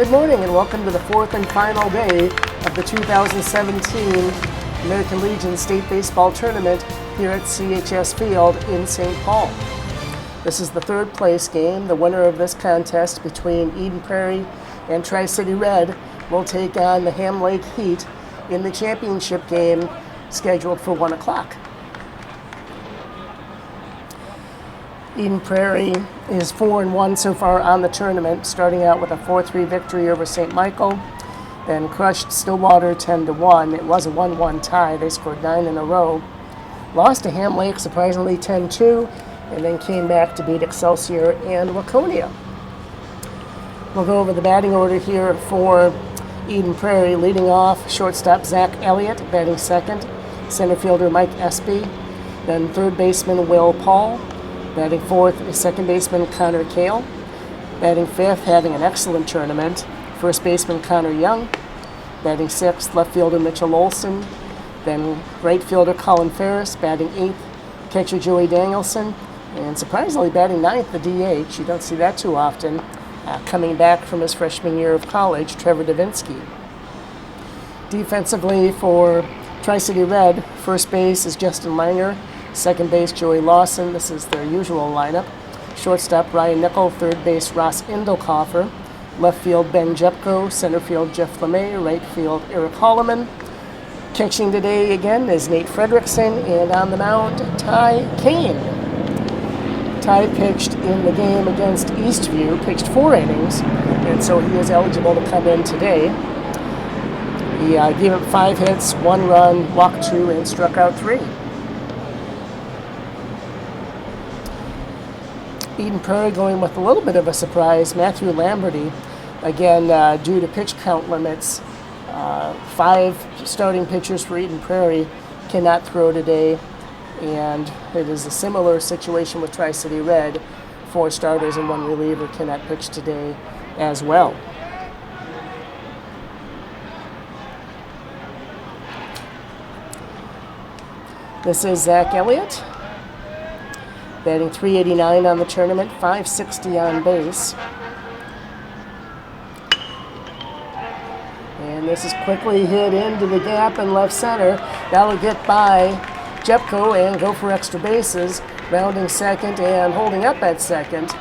Good morning and welcome to the fourth and final day of the 2017 American Legion State Baseball Tournament here at CHS Field in St. Paul. This is the third place game. The winner of this contest between Eden Prairie and Tri-City Red will take on the Ham Lake Heat in the championship game scheduled for 1 o'clock. Eden Prairie is 4-1 so far on the tournament, starting out with a 4-3 victory over St. Michael, then crushed Stillwater 10-1. It was a 1-1 tie. They scored 9 in a row. Lost to Ham Lake surprisingly 10-2, and then came back to beat Excelsior and Waconia. We'll go over the batting order here for Eden Prairie. Leading off, shortstop Zach Elliott, batting second. Center fielder Mike Espy. Then third baseman Will Paul. Batting fourth is second baseman Connor Kale. Batting fifth, having an excellent tournament, first baseman Connor Young. Batting sixth, left fielder Mitchell Olson. Then right fielder Colin Ferris. Batting eighth, catcher Joey Danielson. And surprisingly, batting ninth, the DH. You don't see that too often. Coming back from his freshman year of college, Trevor Davinsky. Defensively for Tri-City Red, first base is Justin Langer. Second base, Joey Lawson. This is their usual lineup. Shortstop, Ryan Nickel. Third base, Ross Indelkoffer. Left field, Ben Jepko. Center field, Jeff LeMay. Right field, Eric Holloman. Catching today again is Nate Fredrickson. And on the mound, Ty Kane. Ty pitched in the game against Eastview, pitched 4 innings, and so he is eligible to come in today. He gave up 5 hits, 1 run, walked 2, and struck out 3. Eden Prairie going with a little bit of a surprise. Matthew Lamberty, again, due to pitch count limits, 5 starting pitchers for Eden Prairie cannot throw today, and it is a similar situation with Tri-City Red. 4 starters and 1 reliever cannot pitch today as well. This is Zach Elliott. Batting .389 on the tournament, .560 on base. And this is quickly hit into the gap in left center. That'll get by Jepko and go for extra bases. Rounding second and holding up at second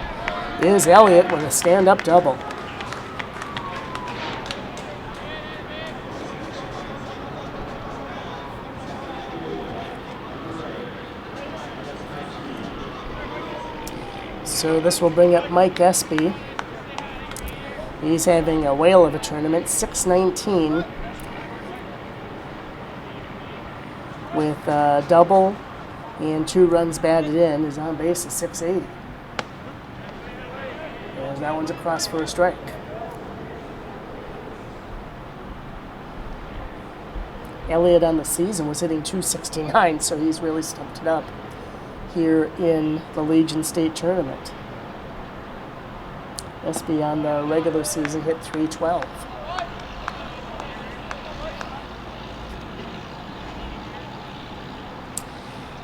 is Elliott with a stand-up double. So this will bring up Mike Espy. He's having a whale of a tournament, .619 with a double and 2 runs batted in. His on base is .680. And that one's across for a strike. Elliott on the season was hitting .269, so he's really stumped it up here in the Legion State Tournament. Espy on the regular season hit .312.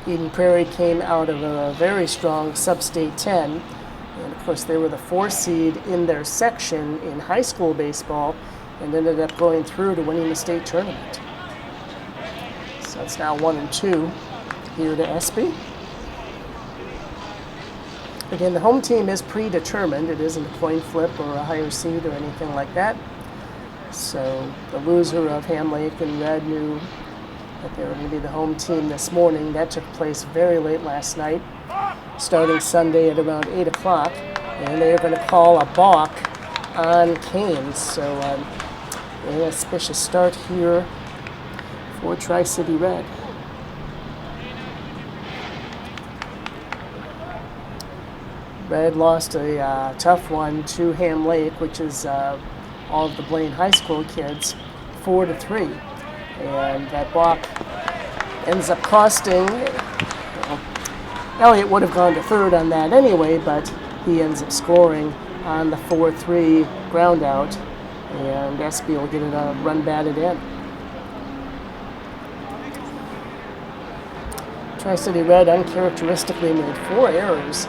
Eden Prairie came out of a very strong sub-state 10, and of course they were the 4 seed in their section in high school baseball and ended up going through to winning the state tournament. So it's now 1-2 here to Espy. Again, the home team is predetermined. It isn't a coin flip or a higher seed or anything like that. So the loser of Ham Lake and Red knew that they were going to be the home team this morning. That took place very late last night, starting Sunday at around 8 o'clock. And they are going to call a balk on Canes. So an auspicious start here for Tri-City Red. Red lost a tough one to Ham Lake, which is all of the Blaine High School kids, 4-3. And that balk ends up costing, well, Elliott would have gone to third on that anyway, but he ends up scoring on the 4-3 ground out, and Espy will get it a run batted in. Tri-City Red uncharacteristically made 4 errors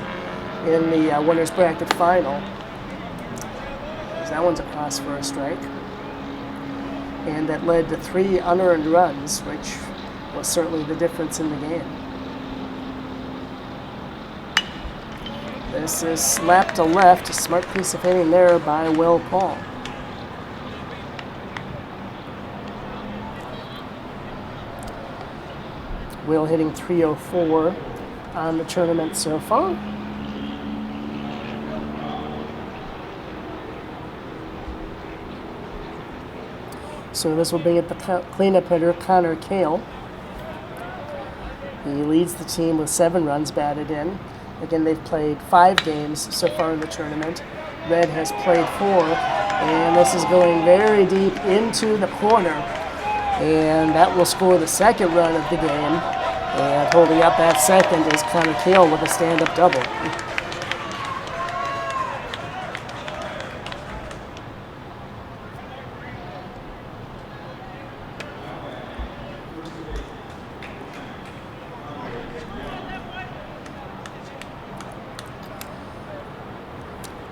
in the winners bracket final. as that one's across for a strike. And that led to 3 unearned runs, which was certainly the difference in the game. This is slapped to left, a smart piece of hitting there by Will Paul. Will hitting .304 on the tournament so far. So this will bring up the cleanup hitter, Connor Kale. He leads the team with 7 runs batted in. Again, they've played 5 games so far in the tournament. Red has played 4, and this is going very deep into the corner. And that will score the second run of the game. And holding up that second is Connor Kale with a stand-up double.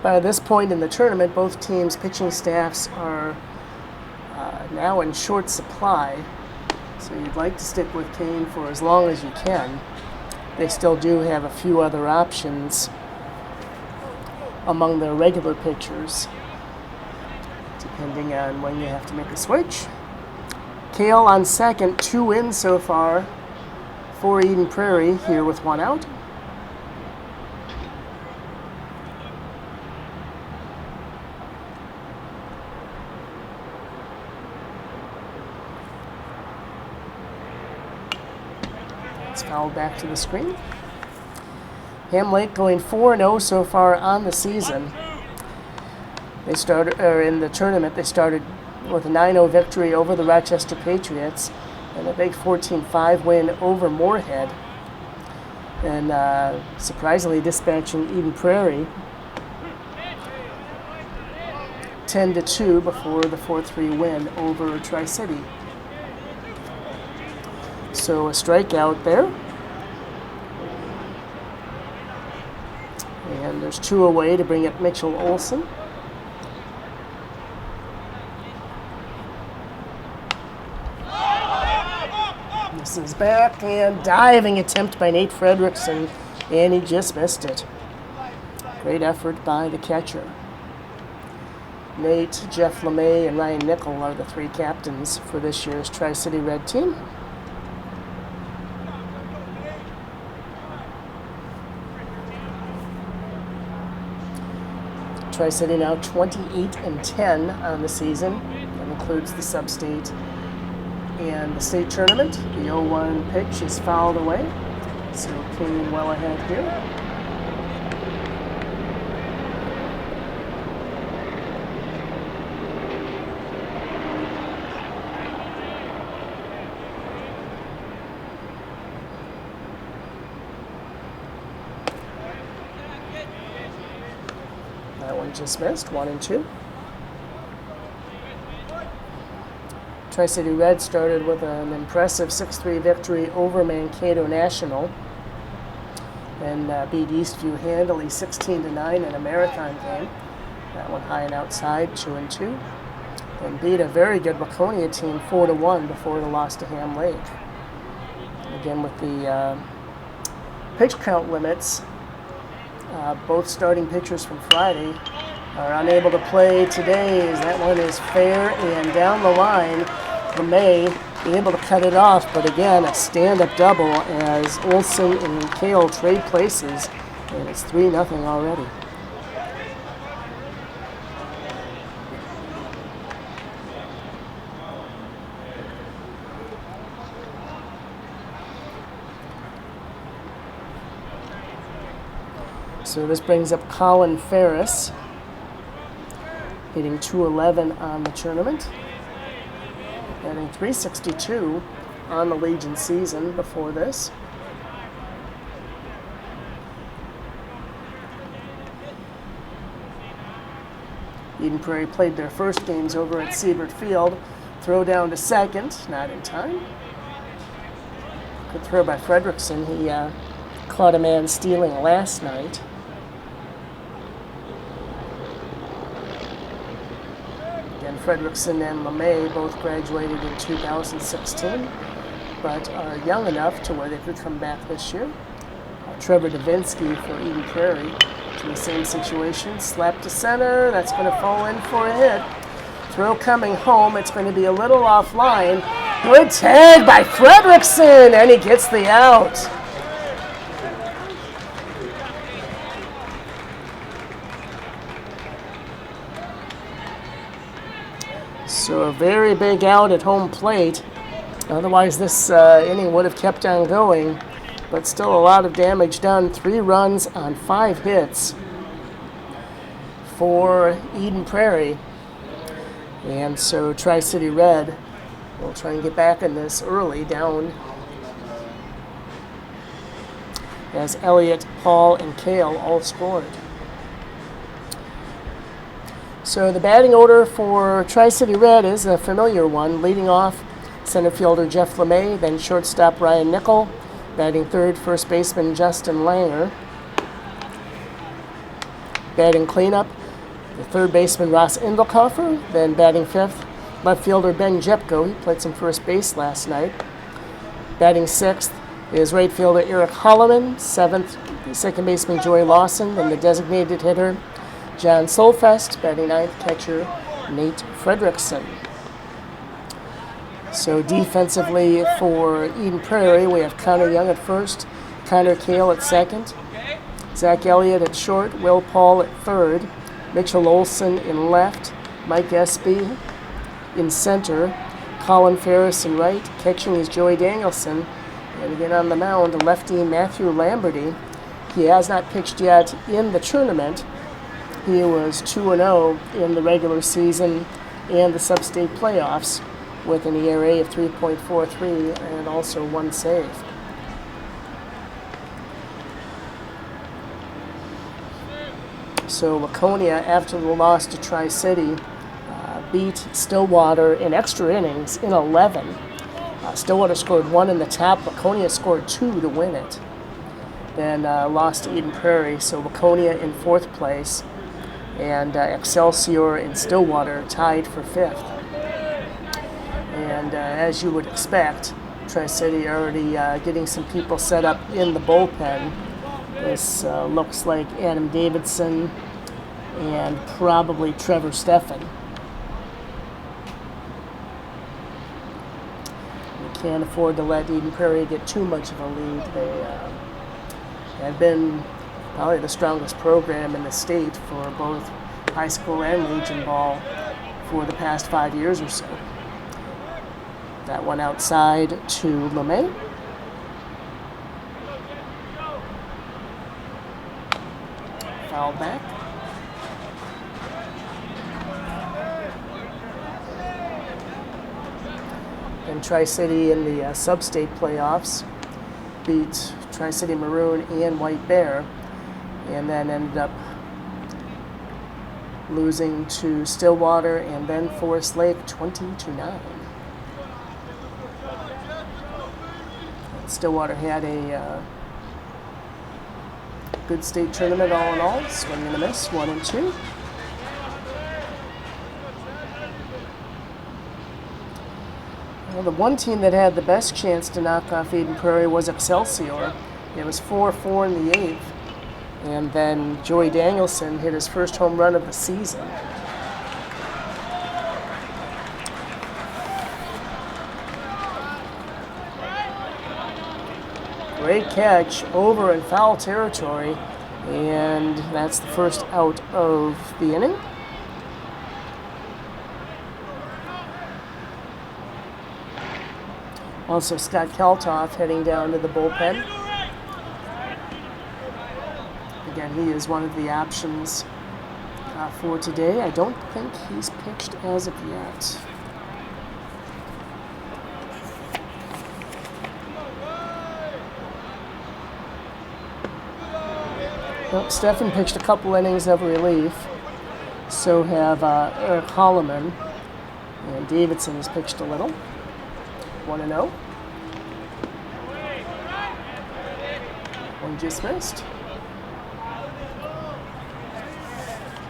By this point in the tournament, both teams' pitching staffs are now in short supply. So you'd like to stick with Kane for as long as you can. They still do have a few other options among their regular pitchers, depending on when you have to make a switch. Kale on second, 2 in so far for Eden Prairie here with 1 out. It's fouled back to the screen. Ham Lake going 4-0 so far on the season. They started in the tournament. They started with a 9-0 victory over the Rochester Patriots and a big 14-5 win over Moorhead. And surprisingly dispatching Eden Prairie 10-2 before the 4-3 win over Tri-City. So a strikeout there. And there's 2 away to bring up Mitchell Olson. This is back and diving attempt by Nate Fredrickson, and he just missed it. Great effort by the catcher. Nate, Jeff LeMay, and Ryan Nickel are the 3 captains for this year's Tri-City Red team. Tri-City now 28-10 on the season. That includes the sub-state and the state tournament. The 0-1 pitch is fouled away, so King well ahead here. That one just missed, 1-2. Tri-City Red started with an impressive 6-3 victory over Mankato National and beat Eastview handily 16-9 in a marathon game. That one high and outside, 2-2. And beat a very good Waconia team 4-1 before the loss to Ham Lake. Again, with the pitch count limits, both starting pitchers from Friday are unable to play today, as that one is fair and down the line. LeMay able to cut it off, but again, a stand-up double as Olson and Kale trade places, and it's 3-0 already. So this brings up Colin Ferris, hitting .211 on the tournament, batting .362 on the Legion season before this. Eden Prairie played their first games over at Siebert Field. Throw down to second, not in time. Good throw by Fredrickson. He caught a man stealing last night. Fredrickson and LeMay both graduated in 2016, but are young enough to where they could come back this year. Trevor Davinsky for Eden Prairie, in the same situation, slap to center, that's going to fall in for a hit. Throw coming home, it's going to be a little offline. Good tag by Fredrickson, and he gets the out. So a very big out at home plate. Otherwise, this inning would have kept on going, but still a lot of damage done. 3 runs on 5 hits for Eden Prairie. And so Tri-City Red will try and get back in this early, down as Elliott, Paul, and Kale all scored. So the batting order for Tri-City Red is a familiar one. Leading off, center fielder Jeff LeMay, then shortstop Ryan Nickel. Batting third, first baseman Justin Langer. Batting cleanup, the third baseman Ross Indelkoffer. Then batting fifth, left fielder Ben Jepko. He played some first base last night. Batting sixth is right fielder Eric Holloman. Seventh, second baseman Joey Lawson. Then the designated hitter John Solfest. Batting ninth, catcher Nate Fredrickson. So defensively for Eden Prairie, we have Connor Young at first, Connor Kale at second, Zach Elliott at short, Will Paul at third, Mitchell Olson in left, Mike Espy in center, Colin Ferris in right, catching is Joey Danielson, and again on the mound, lefty Matthew Lamberty. He has not pitched yet in the tournament. He was 2-0 in the regular season and the sub-state playoffs with an ERA of 3.43 and also 1 save. So Laconia, after the loss to Tri-City, beat Stillwater in extra innings in 11. Stillwater scored 1 in the top. Laconia scored 2 to win it. Then lost to Eden Prairie. So Laconia in 4th place, and Excelsior and Stillwater tied for 5th. And as you would expect, Tri-City already getting some people set up in the bullpen. This looks like Adam Davidson and probably Trevor Steffen. We can't afford to let Eden Prairie get too much of a lead. They have been probably the strongest program in the state for both high school and Legion ball for the past 5 years or so. That one outside to LeMay. Foul back. And Tri-City in the sub-state playoffs beat Tri-City Maroon and White Bear, and then ended up losing to Stillwater and then Forest Lake 20-9. Stillwater had a good state tournament all in all. Swing and a miss, 1 and 2. Well, the one team that had the best chance to knock off Eden Prairie was Excelsior. It was 4-4 in the 8th. And then Joey Danielson hit his first home run of the season. Great catch over in foul territory, and that's the first out of the inning. Also, Scott Keltoff heading down to the bullpen. Again, he is one of the options for today. I don't think he's pitched as of yet. Well, Steffen pitched a couple innings of relief. So have Eric Holloman. And Davidson has pitched a little. 1-0. One just missed.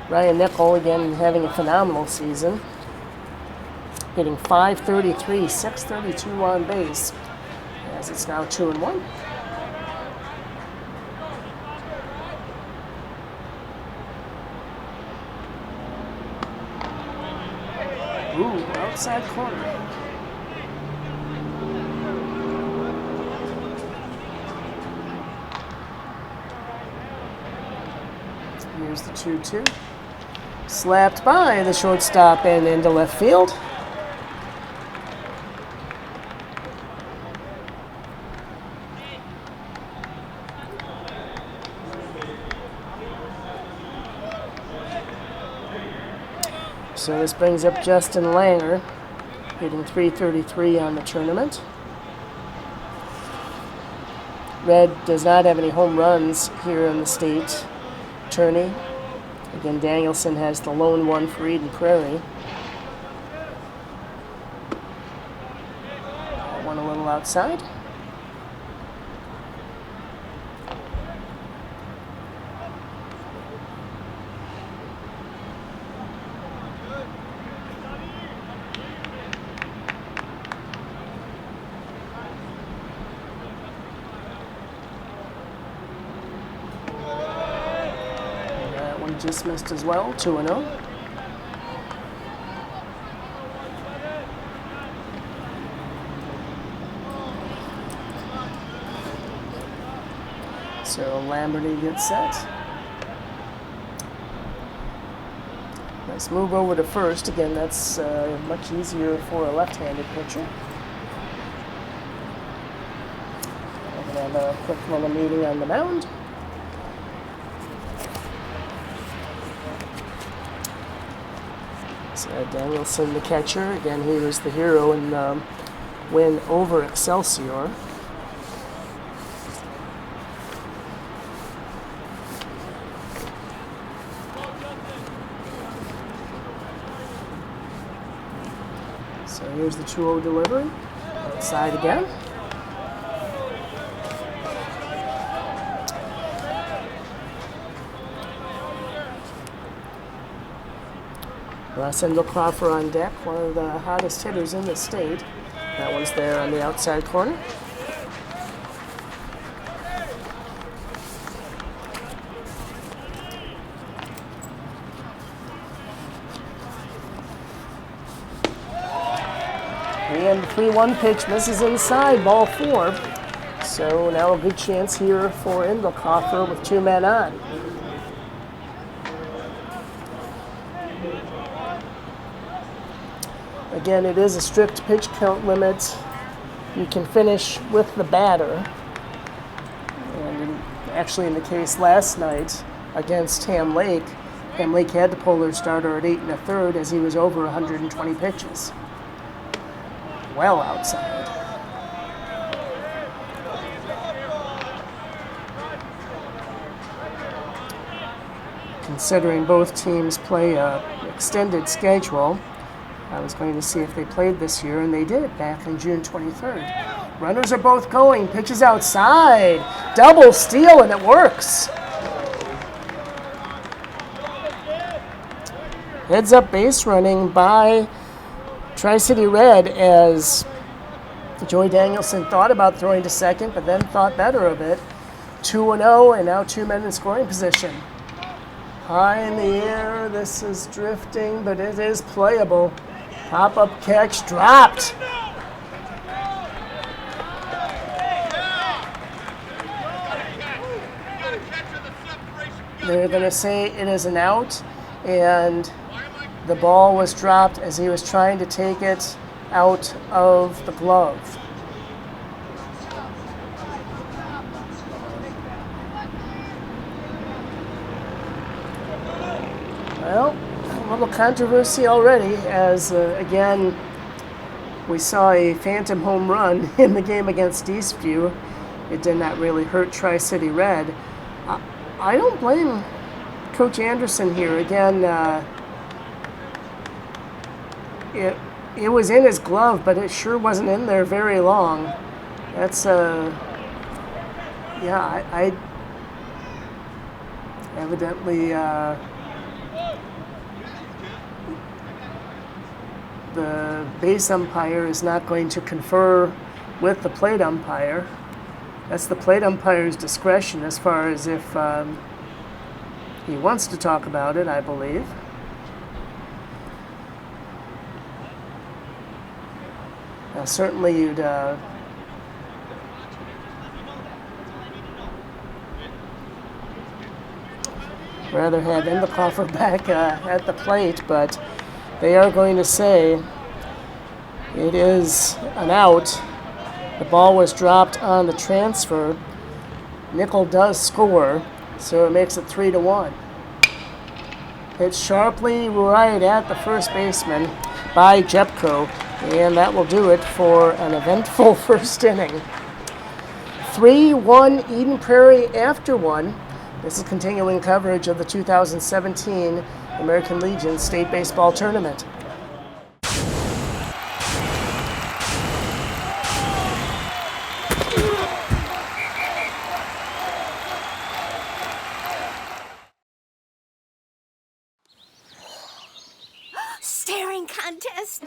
Ryan Nickel, again, having a phenomenal season. hitting .533, .632 on base, as it's now 2-1. Ooh, outside corner. Here's the 2-2. Slapped by the shortstop and into left field. So this brings up Justin Langer, hitting .333 on the tournament. Red does not have any home runs here in the state tourney. Again, Danielson has the lone one for Eden Prairie. That one a little outside. Just missed as well, 2-0. So Lamberty gets set. Nice move over to first. Again, that's much easier for a left-handed pitcher. We're going to have a quick little meeting on the mound. Danielson, the catcher. Again, he was the hero in the win over Excelsior. So here's the 2-0 delivery. Outside again. Sendel Crawford on deck, one of the hottest hitters in the state. That one's there on the outside corner. And the 3-1 pitch misses inside, ball 4. So now a good chance here for Endelkoffer with 2 men on. Again, it is a strict pitch count limit. You can finish with the batter. And actually in the case last night against Ham Lake had to pull their starter at 8 1/3 as he was over 120 pitches. Well outside. Considering both teams play an extended schedule, I was going to see if they played this year, and they did back on June 23rd. Runners are both going. Pitches outside. Double steal, and it works. Heads up base running by Tri-City Red as Joey Danielson thought about throwing to second, but then thought better of it. 2-0, and now 2 men in scoring position. High in the air. This is drifting, but it is playable. Pop-up catch dropped. They're going to say it is an out, and the ball was dropped as he was trying to take it out of the glove. Well, a little controversy already as, again, we saw a phantom home run in the game against Eastview. It did not really hurt Tri-City Red. I don't blame Coach Anderson here. Again, it was in his glove, but it sure wasn't in there very long. That's, yeah, I evidently, the base umpire is not going to confer with the plate umpire. That's the plate umpire's discretion as far as if he wants to talk about it, I believe. Now, certainly you'd rather have Endicoffer back at the plate, but they are going to say it is an out. The ball was dropped on the transfer. Nickel does score, so it makes it 3-1. Hit sharply right at the first baseman by Jepko, and that will do it for an eventful first inning. 3-1 Eden Prairie after one. This is continuing coverage of the 2017 American Legion State Baseball Tournament. Staring contest.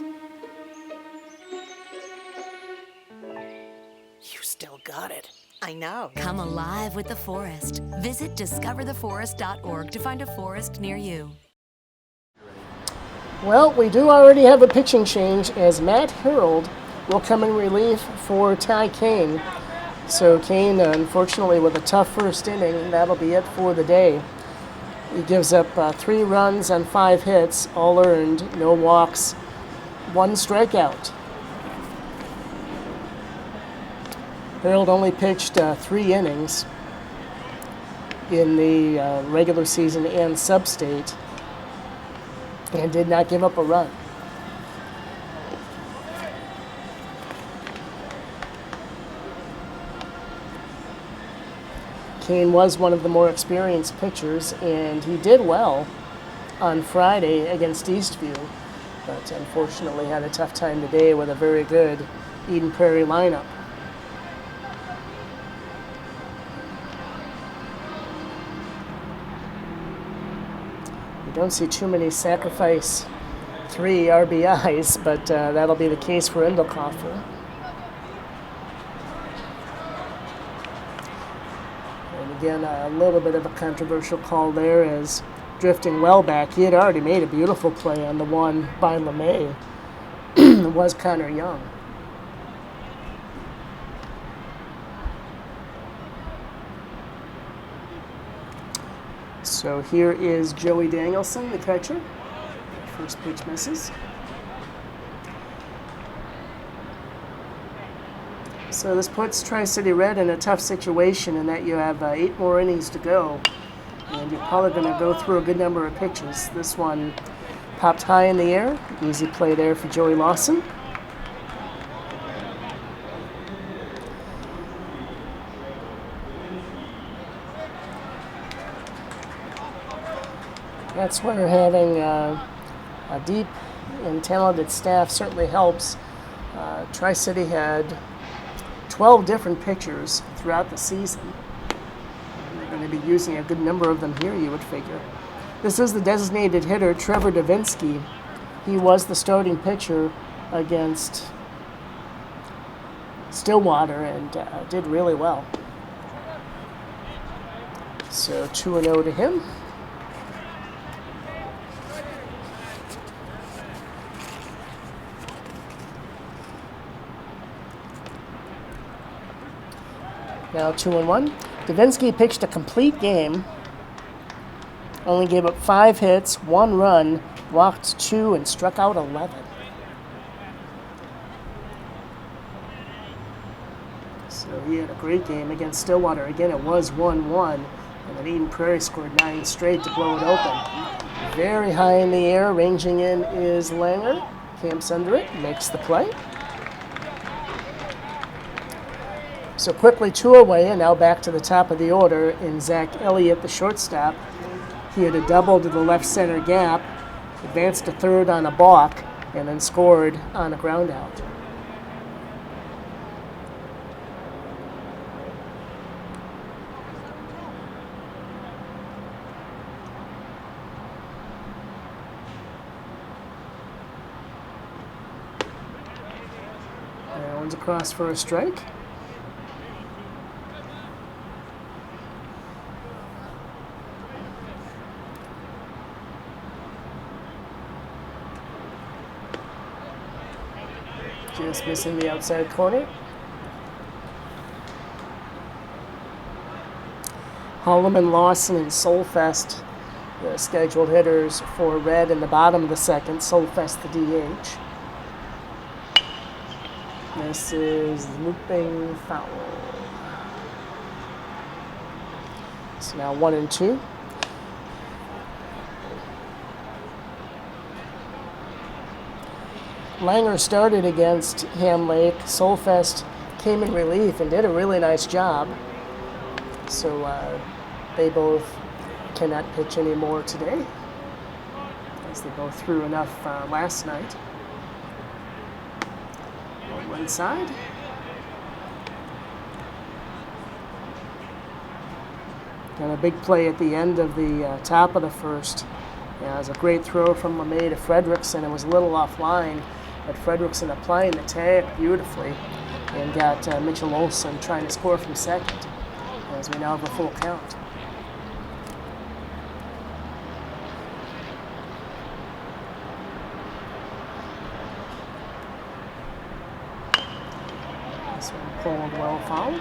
You still got it. I know. Come alive with the forest. Visit discovertheforest.org to find a forest near you. Well, we do already have a pitching change as Matt Harold will come in relief for Ty Kane. So Kane, unfortunately, with a tough first inning, that'll be it for the day. He gives up 3 runs on 5 hits, all earned, no walks, 1 strikeout. Harold only pitched 3 innings in the regular season and sub-state and did not give up a run. Kane was one of the more experienced pitchers, and he did well on Friday against Eastview, but unfortunately had a tough time today with a very good Eden Prairie lineup. You don't see too many sacrifice 3 RBIs, but that'll be the case for Endicoffer. And again, a little bit of a controversial call there as drifting well back. He had already made a beautiful play on the one by LeMay. It was Connor Young. So here is Joey Danielson, the catcher. First pitch misses. So this puts Tri-City Red in a tough situation in that you have 8 more innings to go. And you're probably going to go through a good number of pitches. This one popped high in the air. Easy play there for Joey Lawson. That's where having a deep and talented staff certainly helps. Tri-City had 12 different pitchers throughout the season. They're going to be using a good number of them here, you would figure. This is the designated hitter, Trevor Davinsky. He was the starting pitcher against Stillwater and did really well. So 2-0 to him. Now 2-1. Davinsky pitched a complete game. Only gave up 5 hits, 1 run, walked 2, and struck out 11. So he had a great game against Stillwater. Again, it was 1-1, and then Eden Prairie scored 9 straight to blow it open. Very high in the air, ranging in is Langer. Camps under it, makes the play. So quickly 2 away, and now back to the top of the order in Zach Elliott, the shortstop. He had a double to the left center gap, advanced to third on a balk, and then scored on a ground out. Comes across for a strike. Just missing the outside corner. Holloman, Lawson, and Solfest, the scheduled hitters for Red in the bottom of the second. Solfest, the DH. This is looping foul. So now 1-2. Langer started against Ham Lake. Solfest came in relief and did a really nice job. So they both cannot pitch anymore today, as they both threw enough last night. On one side. And a big play at the end of the top of the first. Yeah, it was a great throw from LeMay to Fredrickson. It was a little offline, but Fredrickson applying the tag beautifully and got Mitchell Olson trying to score from second, as we now have a full count. This one pulled well foul.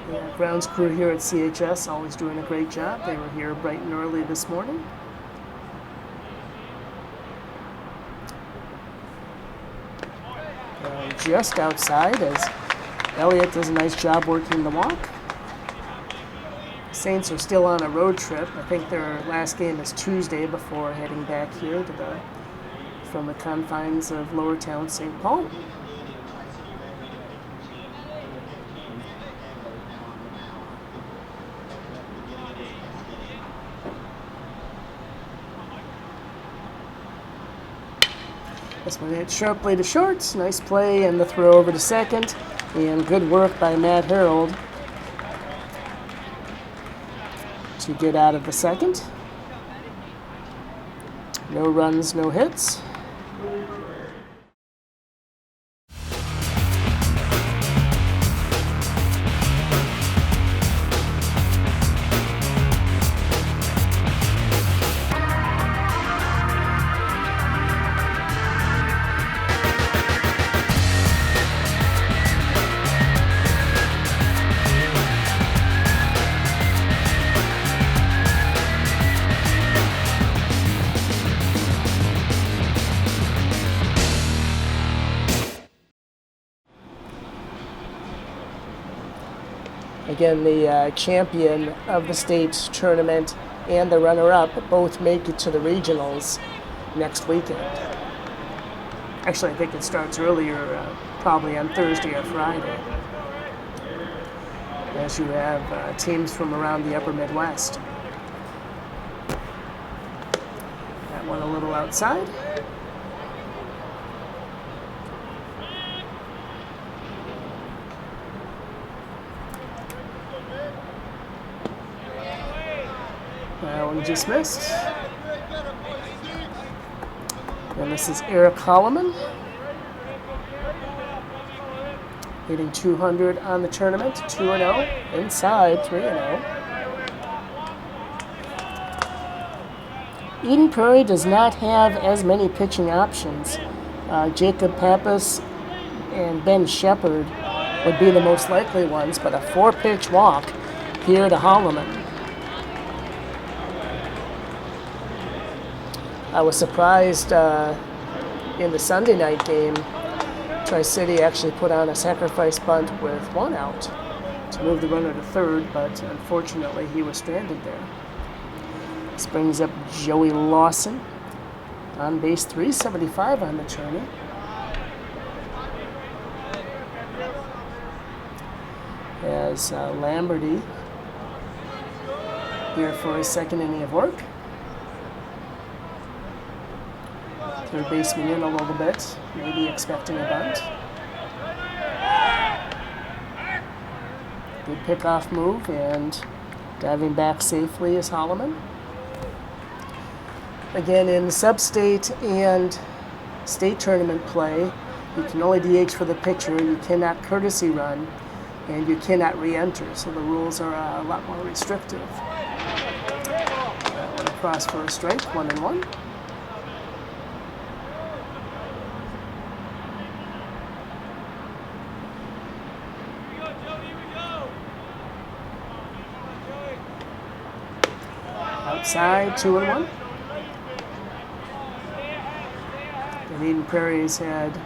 The grounds crew here at CHS always doing a great job. They were here bright and early this morning. Just outside, as Elliott does a nice job working the walk. Saints are still on a road trip. I think their last game is Tuesday before heading back here to from the confines of Lower Town, St. Paul. This one hit sharply to short. Nice play and the throw over to second. And good work by Matt Harold to get out of the second. No runs, no hits. Again, the champion of the state tournament and the runner-up both make it to the regionals next weekend. Actually, I think it starts earlier, probably on Thursday or Friday, as you have teams from around the upper Midwest. That one a little outside. That one just missed. And this is Eric Holloman, hitting 200 on the tournament, 2-0, inside 3-0. Eden Prairie does not have as many pitching options. Jacob Pappas and Ben Shepard would be the most likely ones, but a 4-pitch walk here to Holloman. I was surprised in the Sunday night game, Tri-City actually put on a sacrifice bunt with 1 out to move the runner to third, but unfortunately he was stranded there. This brings up Joey Lawson, on base 375 on the tourney. As Lamberty here for his second inning of work. Third baseman in a little bit, maybe expecting a bunt. Good pickoff move, and Diving back safely is Holloman. Again, in sub-state and state tournament play, you can only DH for the pitcher, you cannot courtesy run, and you cannot re-enter, so the rules are a lot more restrictive. That one across for a strike, 1-1. Outside, 2-1. And Eden Prairie's had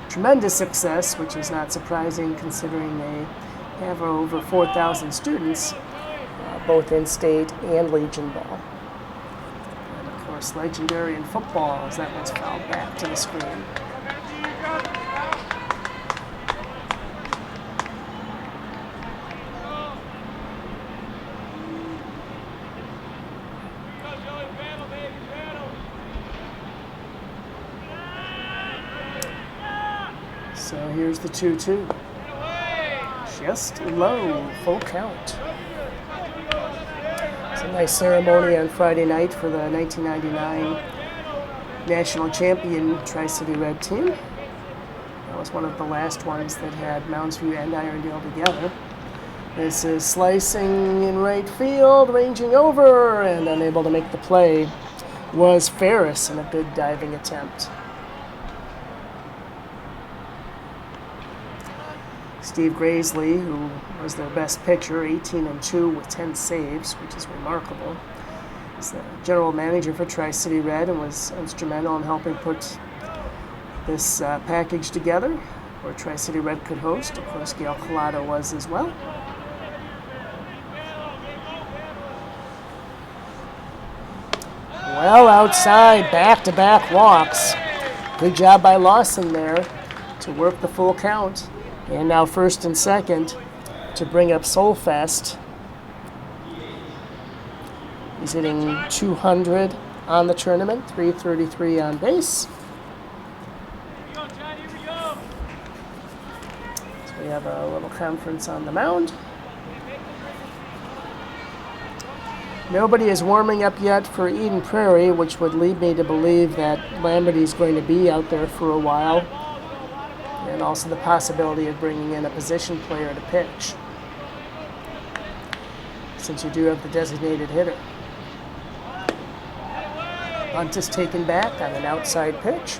tremendous success, which is not surprising considering they have over 4,000 students, both in state and Legion ball. And of course, legendary in football as that one's fouled back to the screen. So here's the 2-2. Just low, full count. It's a nice ceremony on Friday night for the 1999 national champion Tri-City Red team. That was one of the last ones that had Mounds View and Irondale together. This is slicing in right field, ranging over, and unable to make the play was Ferris in a good diving attempt. Steve Graisley, who was their best pitcher, 18-2 with 10 saves, which is remarkable. He's the general manager for Tri-City Red and was instrumental in helping put this package together, where Tri-City Red could host. Of course, Gail Collado was as well. Well outside, back-to-back walks. Good job by Lawson there to work the full count. And now first and second to bring up Solfest. He's hitting 200 on the tournament, 333 on base. So we have a little conference on the mound. Nobody is warming up yet for Eden Prairie, which would lead me to believe that Lamberty's going to be out there for a while. And also the possibility of bringing in a position player to pitch, since you do have the designated hitter. Bunt is taken back on an outside pitch.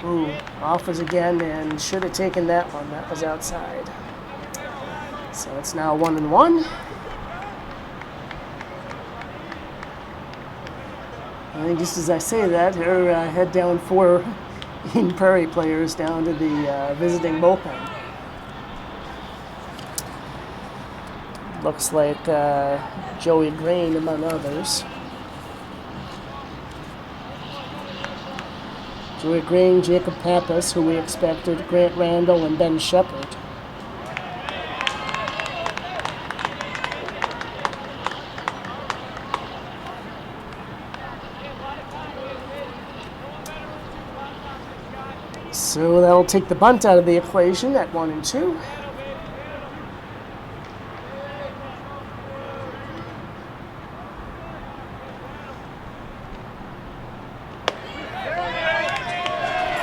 Ooh, offers again and should have taken that one. That was outside. So it's now 1-1. I think just as I say that, here head down 4 Eden Prairie players down to the visiting bullpen. Looks like Joey Green among others. Joey Green, Jacob Pappas, who we expected, Grant Randall, and Ben Shepard. So that'll take the bunt out of the equation at 1-2.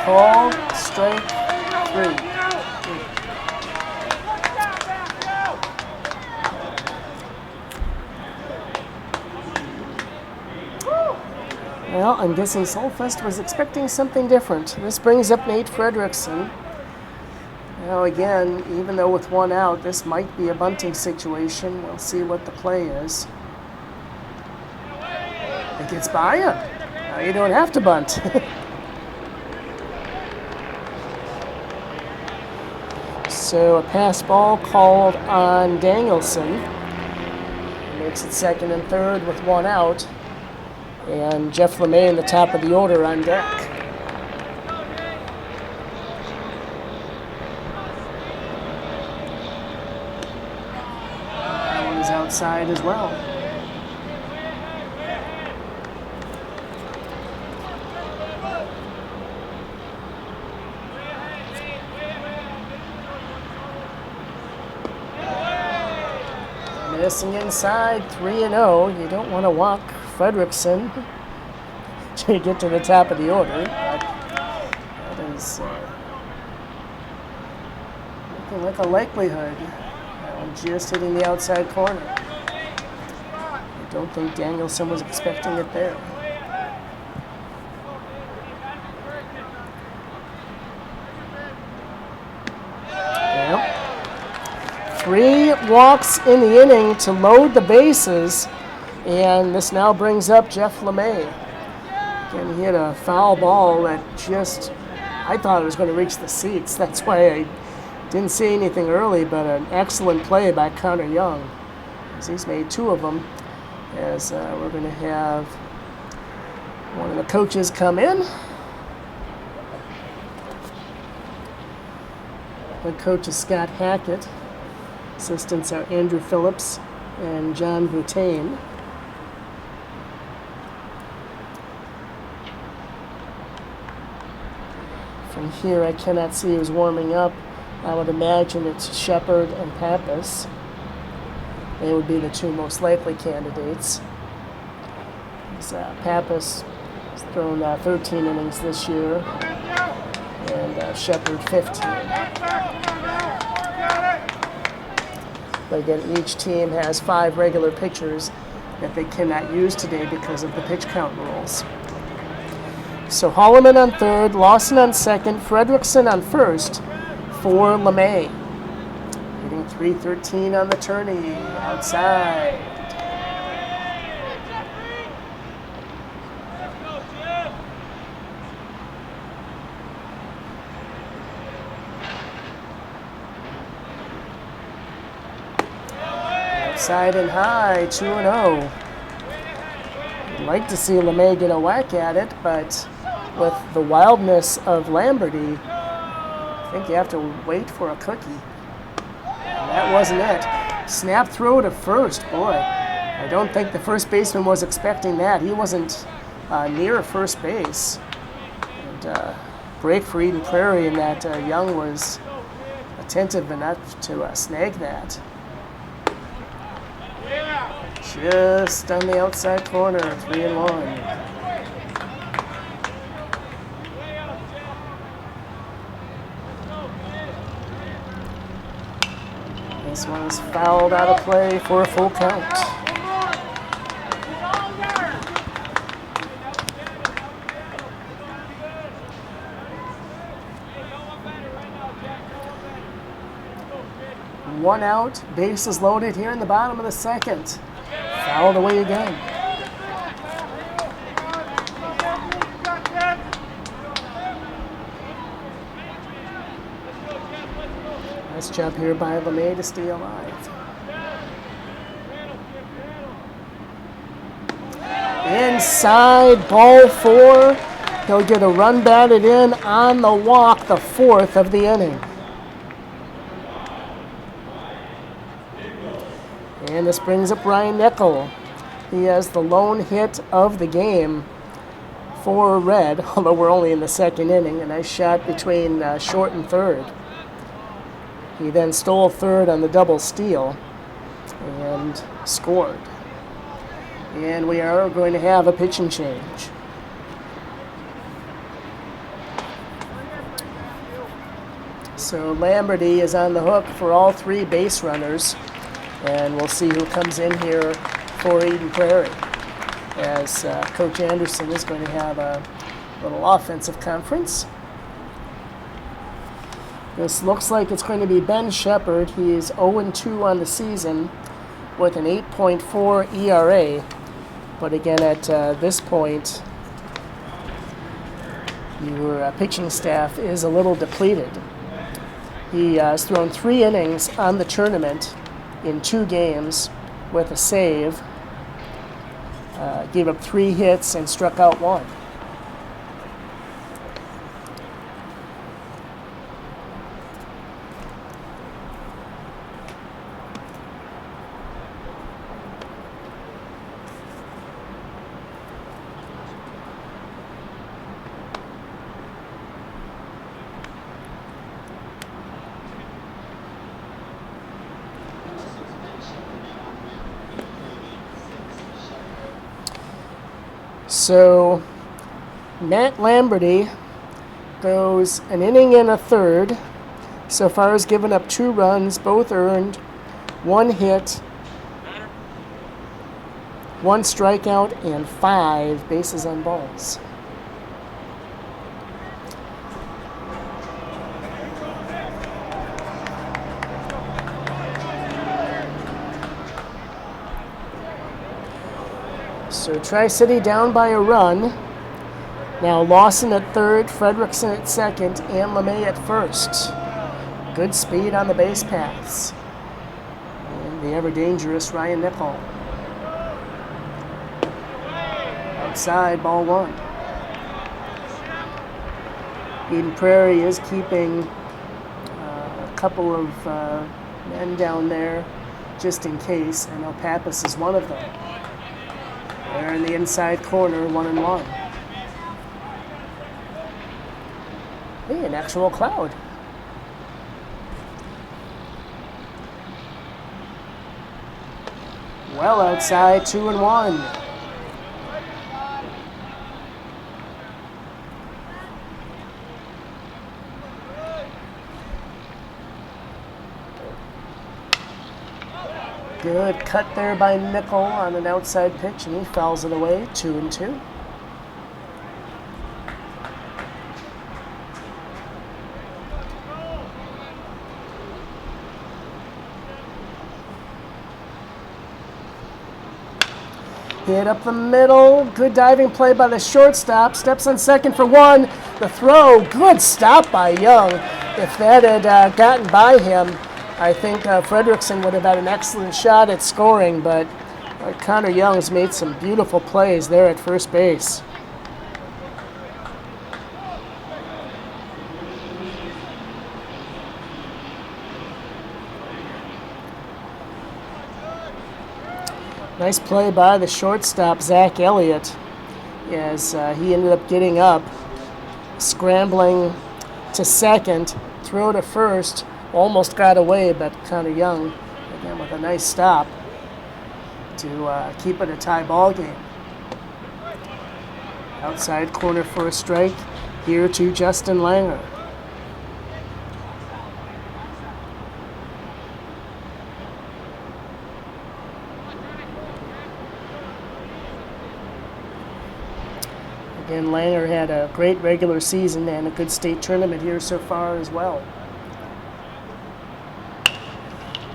Call, strike, 3. Well, I'm guessing Solfest was expecting something different. This brings up Nate Fredrickson. Now again, even though with 1 out, this might be a bunting situation. We'll see what the play is. It gets by him. Now you don't have to bunt. So a pass ball called on Danielson. Makes it second and third with 1 out. And Jeff LeMay in the top of the order on deck. That one is outside as well. Missing inside, 3-0. You don't want to walk Fredrickson to get to the top of the order. But that is looking like a likelihood. That one just hitting the outside corner. I don't think Danielson was expecting it there. Yep. 3 walks in the inning to load the bases, and this now brings up Jeff LeMay. Again, he hit a foul ball that just, I thought it was going to reach the seats. That's why I didn't see anything early, but an excellent play by Connor Young, as he's made 2 of them, as we're going to have one of the coaches come in. The coach is Scott Hackett. Assistants are Andrew Phillips and John Boutain. From here, I cannot see who's warming up. I would imagine it's Shepard and Pappas. They would be the 2 most likely candidates. Pappas has thrown 13 innings this year, and Shepard 15. But again, each team has 5 regular pitchers that they cannot use today because of the pitch count rules. So Holloman on third, Lawson on second, Fredrickson on first for LeMay. Hitting .313 on the tourney, outside. Outside and high, 2-0. I'd like to see LeMay get a whack at it, but with the wildness of Lamberty, I think you have to wait for a cookie. And that wasn't it. Snap throw to first. Boy, I don't think the first baseman was expecting that. He wasn't near first base. And break for Eden Prairie, and that Young was attentive enough to snag that. Just on the outside corner, 3-1. This one's fouled out of play for a full count. One out, bases loaded here in the bottom of the second. Fouled away again. Nice job here by LeMay to stay alive. Inside, ball 4. He'll get a run batted in on the walk, the 4th of the inning. And this brings up Ryan Nickel. He has the lone hit of the game for Red, although we're only in the second inning. A nice shot between short and third. He then stole third on the double steal and scored. And we are going to have a pitching change. So Lamberty is on the hook for all 3 base runners. And we'll see who comes in here for Eden Prairie, as Coach Anderson is going to have a little offensive conference. This looks like it's going to be Ben Shepard. He is 0-2 on the season with an 8.4 ERA. But again, at this point, your pitching staff is a little depleted. He has thrown 3 innings on the tournament in 2 games with a save, gave up 3 hits and struck out 1. So Matt Lamberty goes an inning and a third. So far has given up 2 runs, both earned, 1 hit, 1 strikeout, and 5 bases on balls. So Tri-City down by a run. Now Lawson at third, Fredrickson at second, and LeMay at first. Good speed on the base paths. And the ever-dangerous Ryan Nickel. Outside, ball 1. Eden Prairie is keeping a couple of men down there just in case. I know Pappas is one of them. They're in the inside corner, 1-1. Hey, an actual cloud. Well outside, 2-1. Good cut there by Nickel on an outside pitch, and he fouls it away, 2-2. Hit up the middle. Good diving play by the shortstop. Steps on second for 1. The throw. Good stop by Young. If that had gotten by him, I think Fredrickson would have had an excellent shot at scoring, but Connor Young's made some beautiful plays there at first base. Nice play by the shortstop, Zach Elliott, as he ended up getting up, scrambling to second, throw to first, almost got away, but Connor Young, again with a nice stop to keep it a tie ball game. Outside corner for a strike, here to Justin Langer. Again, Langer had a great regular season and a good state tournament here so far as well.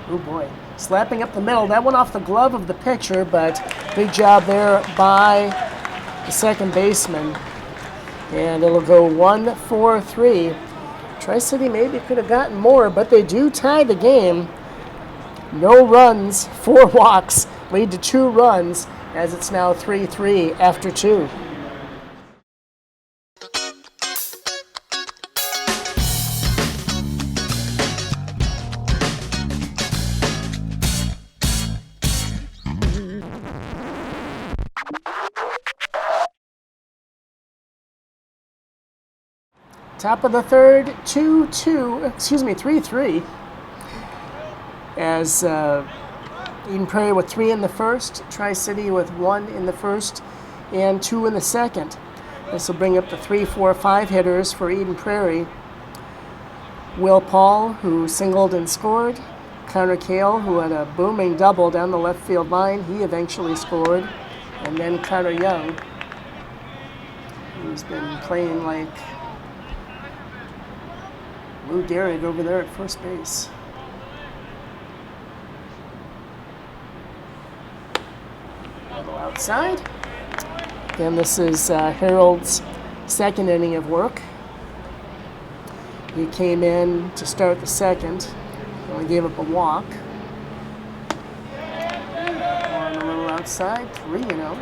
Oh boy, slapping up the middle. That went off the glove of the pitcher, but big job there by the second baseman. And it'll go 1-4-3. Tri-City maybe could have gotten more, but they do tie the game. No runs, 4 walks, lead to 2 runs, as it's now 3-3 after 2. Top of the third, 3-3. As Eden Prairie with 3 in the first, Tri-City with 1 in the first and 2 in the second. This will bring up the 3, 4, 5 hitters for Eden Prairie. Will Paul, who singled and scored. Connor Kale, who had a booming double down the left field line. He eventually scored. And then Connor Young, who's been playing like Lou Gehrig over there at first base. Level outside. Again, this is Harold's second inning of work. He came in to start the second. Only gave up a walk. On a little outside, 3-0.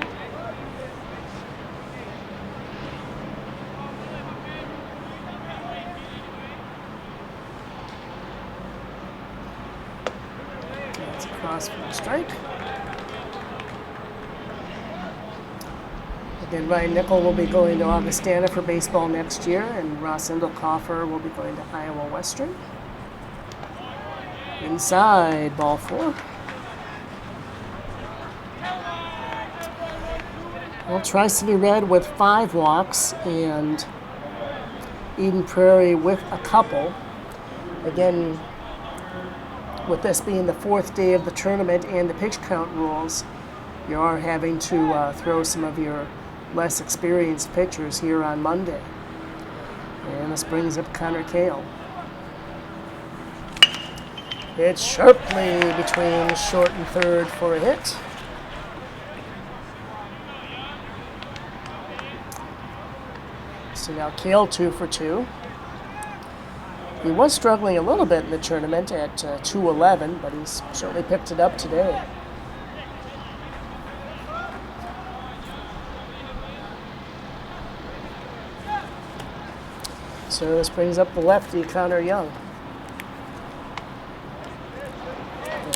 Across for the strike. Again, Ryan Nickel will be going to Augustana for baseball next year, and Ross Indelkoffer will be going to Iowa Western. Inside, ball 4. Well, Tri-City Red with 5 walks and Eden Prairie with a couple. Again, with this being the 4th day of the tournament and the pitch count rules, you are having to throw some of your less experienced pitchers here on Monday. And this brings up Connor Kale. It's sharply between short and third for a hit. So now Kale 2 for 2. He was struggling a little bit in the tournament at 211, but he's certainly picked it up today. So this brings up the lefty, Connor Young.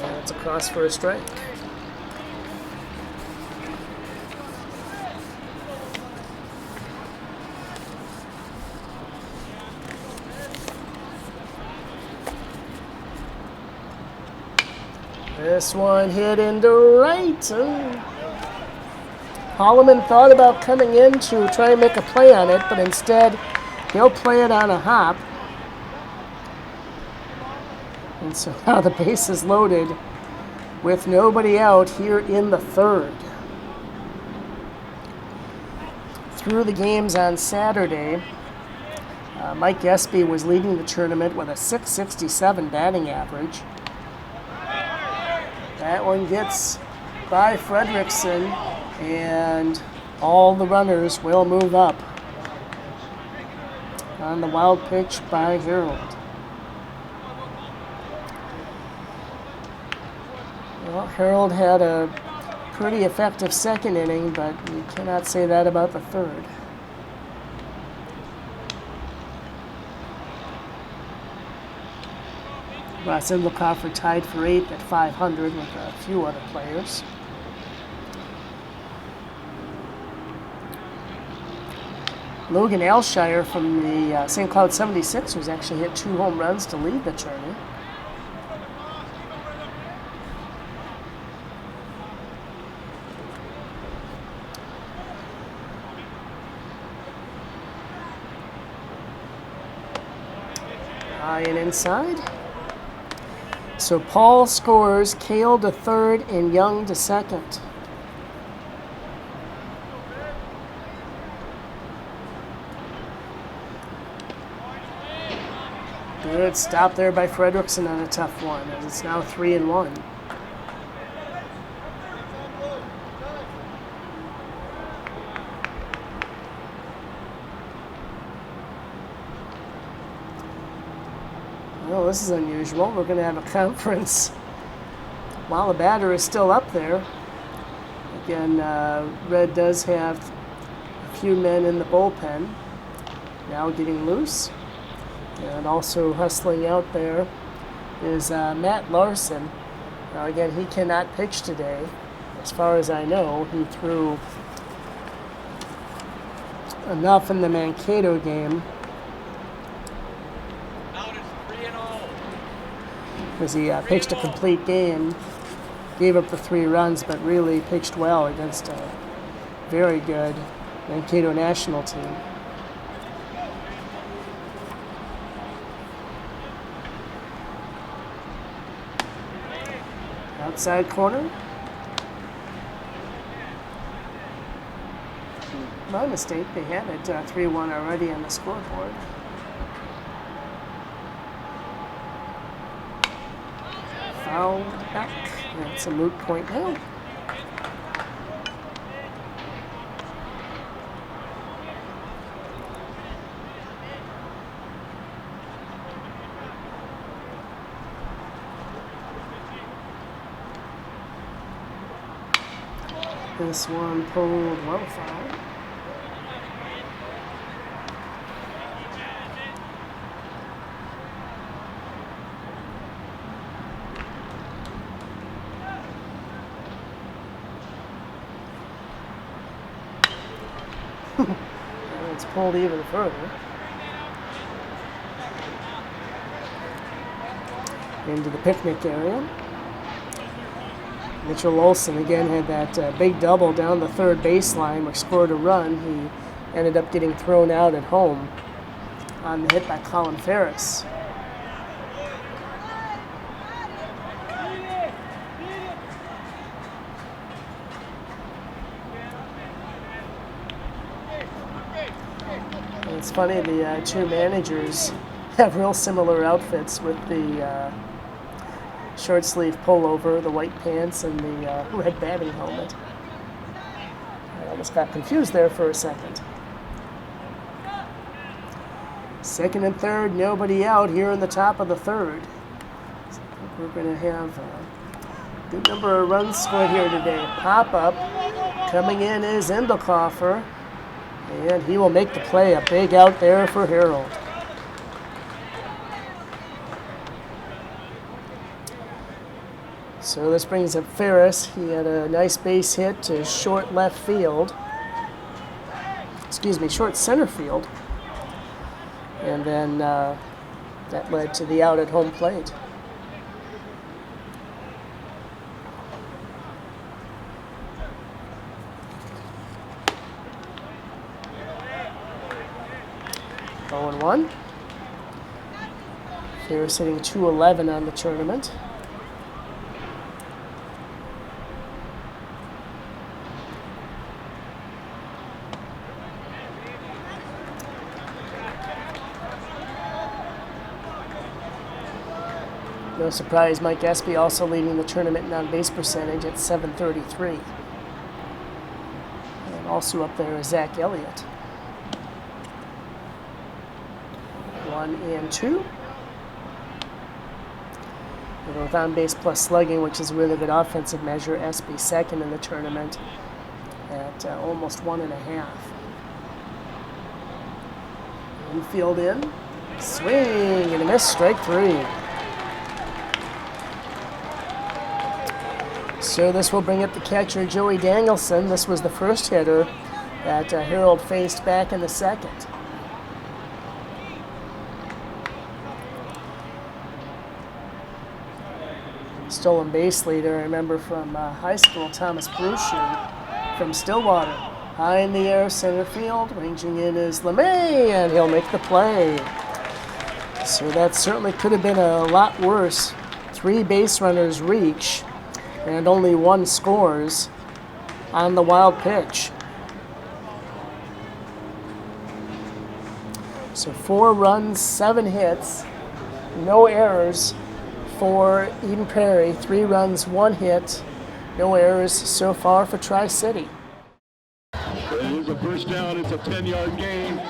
And it's across for a strike. This one hit into right. Holloman thought about coming in to try and make a play on it, but instead he'll play it on a hop. And so now the base is loaded with nobody out here in the 3rd. Through the games on Saturday, Mike Espy was leading the tournament with a .667 batting average. That one gets by Fredrickson, and all the runners will move up. On the wild pitch by Harold. Well, Harold had a pretty effective 2nd inning, but you cannot say that about the 3rd. Ross Indlekoffer tied for 8th at 500 with a few other players. Logan Alshire from the St. Cloud 76ers actually hit 2 home runs to lead the tourney. High and inside. So Paul scores, Kale to 3rd, and Young to 2nd. Good stop there by Fredrickson on a tough one, as it's now 3-1. Well, this is unusual. We're going to have a conference while the batter is still up there. Again, Red does have a few men in the bullpen now getting loose. And also hustling out there is Matt Larson. Now again, he cannot pitch today. As far as I know, he threw enough in the Mankato game. As he pitched a complete game, gave up the 3 runs, but really pitched well against a very good Mankato national team. Outside corner. My mistake, they had it 3-1 already on the scoreboard. Foul back. That's a moot point now. This one pulled well foul. It's pulled even further. Into the picnic area. Mitchell Olsen again had that big double down the third baseline, which scored a run. He ended up getting thrown out at home on the hit by Colin Ferris. And it's funny, the two managers have real similar outfits with the short sleeve pullover, the white pants, and the red batting helmet. I almost got confused there for a second. Second and third, nobody out here in the top of the third. So I think we're going to have a good number of runs scored here today. Pop up. Coming in is Endelkoffer, and he will make the play. A big out there for Harold. So this brings up Ferris. He had a nice base hit to short left field. Excuse me, short center field. And then that led to the out at home plate. Oh and 1. Ferris hitting .211 on the tournament. No surprise, Mike Espy also leading the tournament in on-base percentage at .733. And also up there is Zach Elliott. 1 and 2. And with on-base plus slugging, which is a really good offensive measure, Espy second in the tournament at almost 1.5. Infield in. Swing and a miss, strike 3. So this will bring up the catcher, Joey Danielson. This was the first hitter that Harold faced back in the second. Stolen base leader, I remember from high school, Thomas Brucian from Stillwater. High in the air, center field, ranging in is LeMay, and he'll make the play. So that certainly could have been a lot worse. 3 base runners reach, and only 1 scores on the wild pitch. So 4 runs, 7 hits, no errors for Eden Prairie. 3 runs, 1 hit, no errors so far for Tri-City. It is a first down. It's a 10-yard gain.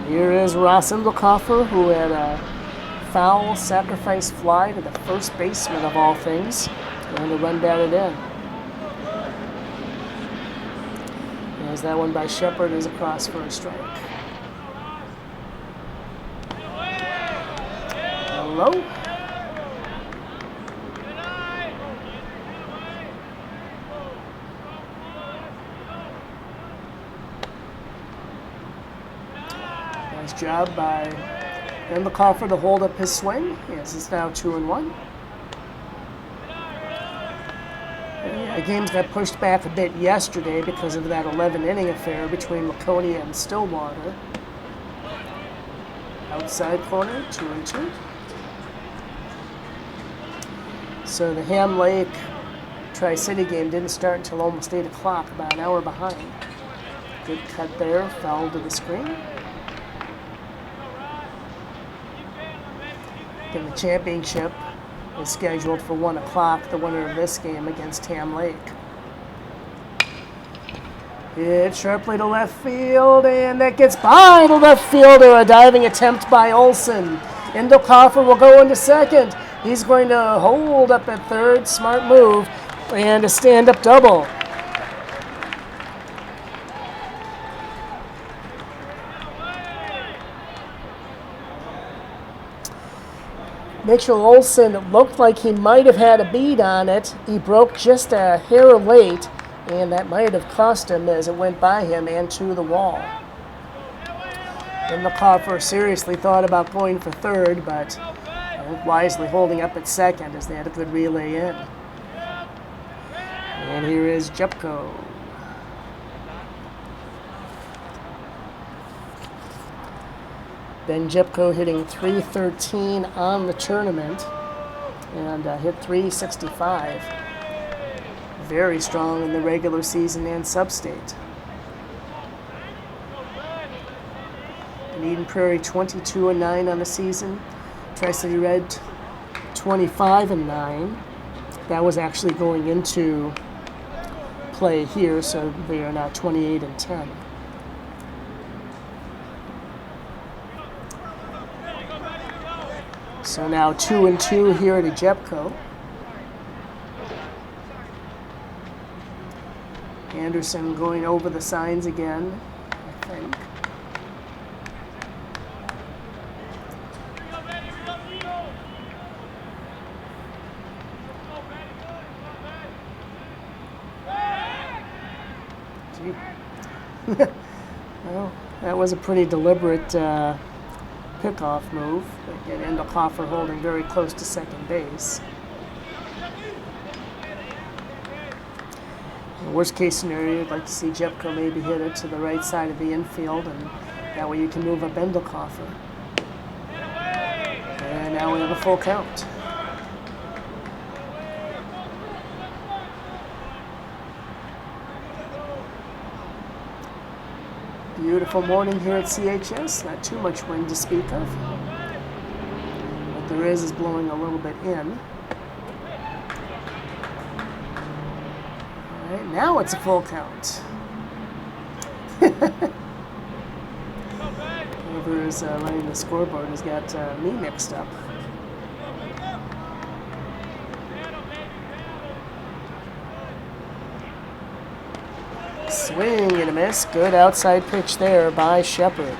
Here is Ross Endelkoffer, who had a foul sacrifice fly to the first baseman of all things, and a run batted in. As that one by Shepard is across for a strike. Hello? Nice job by Endelkoffer to hold up his swing. Yes, it's now 2-1. The games got pushed back a bit yesterday because of that 11-inning affair between Laconia and Stillwater. Outside corner, 2-2. So the Ham Lake Tri-City game didn't start until almost 8 o'clock, about an hour behind. Good cut there, foul to the screen. Then the championship is scheduled for 1 o'clock, the winner of this game against Ham Lake. Hit sharply to left field, and that gets by the left fielder. A diving attempt by Olson. Endelkoffer will go into second. He's going to hold up at third. Smart move. And a stand-up double. Mitchell Olson looked like he might have had a bead on it. He broke just a hair late, and that might have cost him as it went by him and to the wall. Endelkoffer seriously thought about going for third, but wisely holding up at second as they had a good relay in. And here is Jepko. Ben Jepko hitting .313 on the tournament and hit .365. Very strong in the regular season and sub-state. Eden Prairie 22-9 on the season. Tri-City Red 25-9. That was actually going into play here, so they are now 28-10. So now 2-2 here at Jepko. Anderson going over the signs again, I think. Well, that was a pretty deliberate pickoff move. Again, Endelkoffer holding very close to second base. In the worst case scenario, you'd like to see Jepko maybe hit it to the right side of the infield, and that way you can move up Endelkoffer. And now we have a full count. Beautiful morning here at CHS. Not too much wind to speak of. What there is blowing a little bit in. All right, now it's a full count. Whoever is running the scoreboard has got me mixed up. Swing and a miss. Good outside pitch there by Shepard.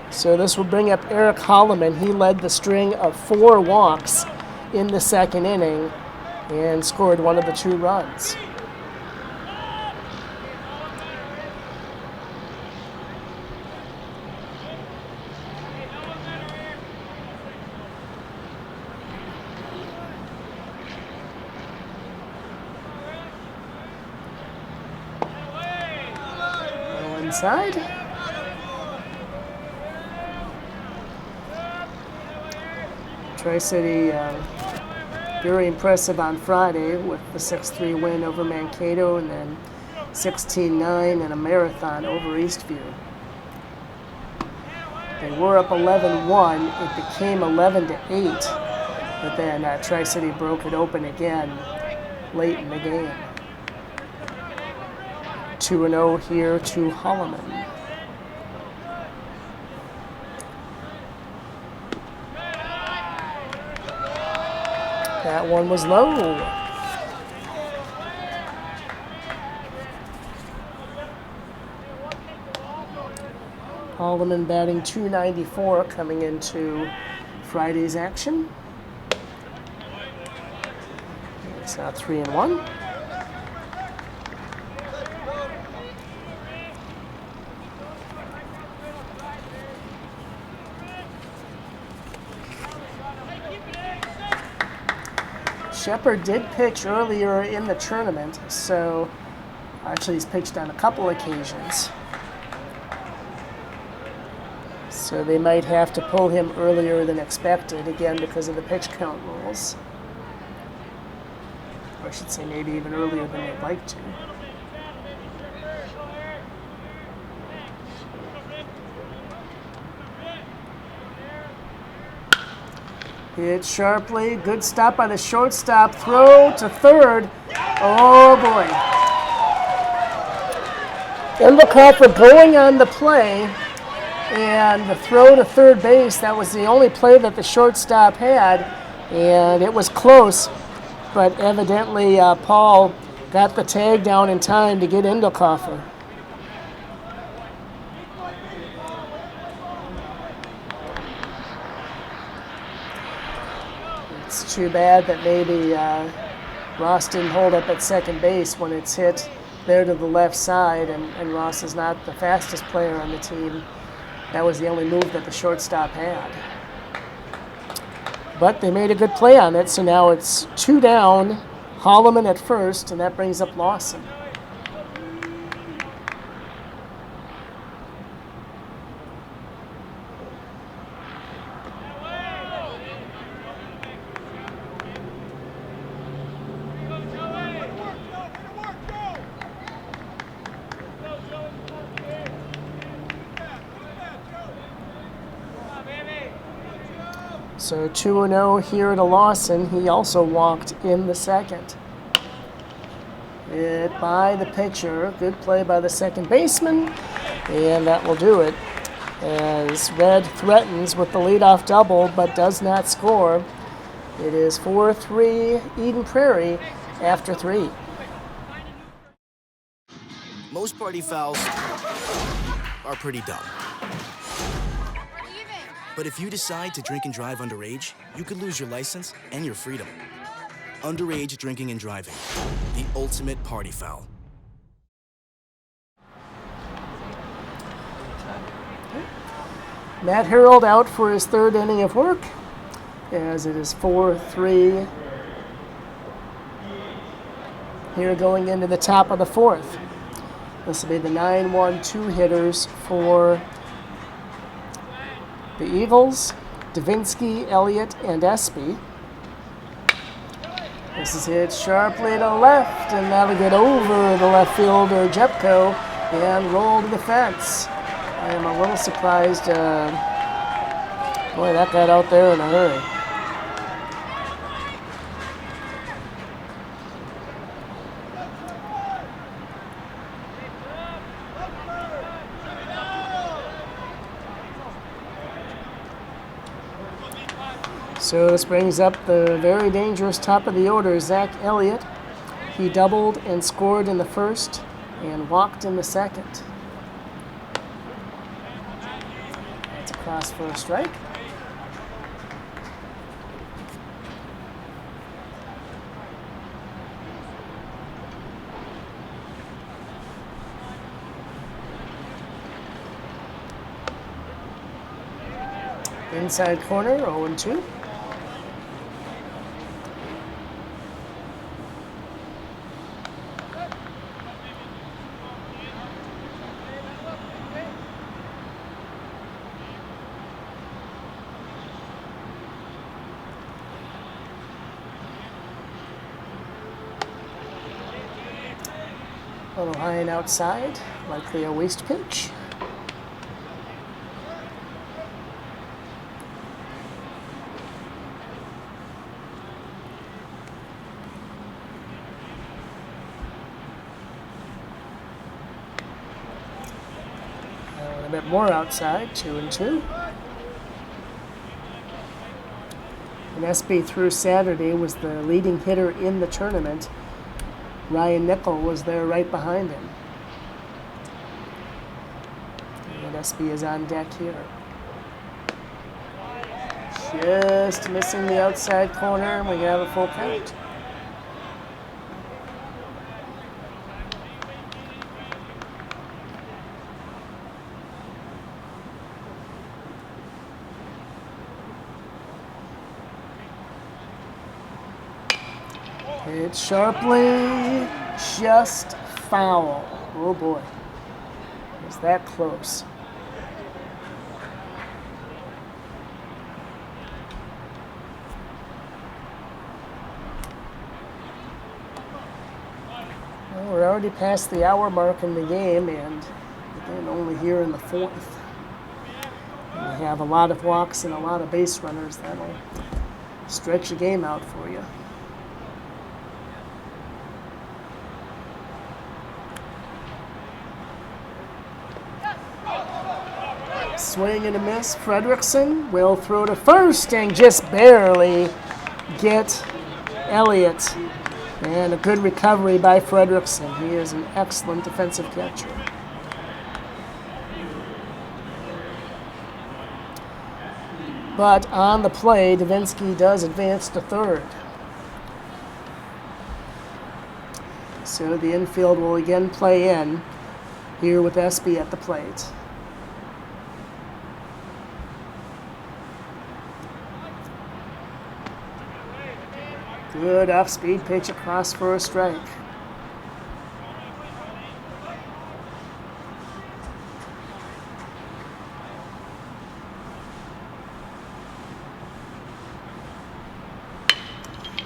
So this will bring up Eric Holloman. He led the string of 4 walks in the second inning and scored one of the 2 runs. Inside. Tri-City very impressive on Friday with the 6-3 win over Mankato and then 16-9 in a marathon over Eastview. They were up 11-1. It became 11-8, but then Tri-City broke it open again late in the game. 2-0 here to Holloman. That one was low. Holloman batting .294 coming into Friday's action. It's now 3-1. Shepard did pitch earlier in the tournament, so actually he's pitched on a couple occasions. So they might have to pull him earlier than expected, again because of the pitch count rules. Or I should say maybe even earlier than they'd like to. Hit sharply. Good stop by the shortstop. Throw to third. Oh, boy. Endicoffer going on the play. And the throw to third base, that was the only play that the shortstop had. And it was close. But evidently, Paul got the tag down in time to get Endicoffer. It's too bad that maybe Ross didn't hold up at second base when it's hit there to the left side, and Ross is not the fastest player on the team. That was the only move that the shortstop had. But they made a good play on it, so now it's 2 down, Holloman at first, and that brings up Lawson. So 2-0 here to Lawson. He also walked in the second. Hit by the pitcher. Good play by the second baseman. And that will do it. As Red threatens with the leadoff double but does not score. It is 4-3 Eden Prairie after 3. Most party fouls are pretty dumb. But if you decide to drink and drive underage, you could lose your license and your freedom. Underage drinking and driving, the ultimate party foul. Matt Harold out for his third inning of work, as it is 4-3 here going into the top of the fourth. This will be the 9-1-2 hitters for the Eagles, Davinsky, Elliott, and Espy. This is hit sharply to left, and that'll get over the left fielder, Jepko, and roll to the fence. I am a little surprised. Boy, that got out there in a hurry. So this brings up the very dangerous top of the order, Zach Elliott. He doubled and scored in the first and walked in the second. That's across for a strike. Inside corner, 0-2. A little high and outside, likely a waste pitch. A bit more outside, 2-2. And SB through Saturday was the leading hitter in the tournament. Ryan Nickel was there right behind him. And SB is on deck here. Just missing the outside corner, and we have a full count. Hit sharply, just foul. Oh boy, was that close. Well, we're already past the hour mark in the game, and again, only here in the fourth. We have a lot of walks and a lot of base runners. That'll stretch the game out for you. Swing and a miss. Fredrickson will throw to first and just barely get Elliott. And a good recovery by Fredrickson. He is an excellent defensive catcher. But on the play, Davinsky does advance to third. So the infield will again play in here with Espy at the plate. Good off-speed pitch across for a strike.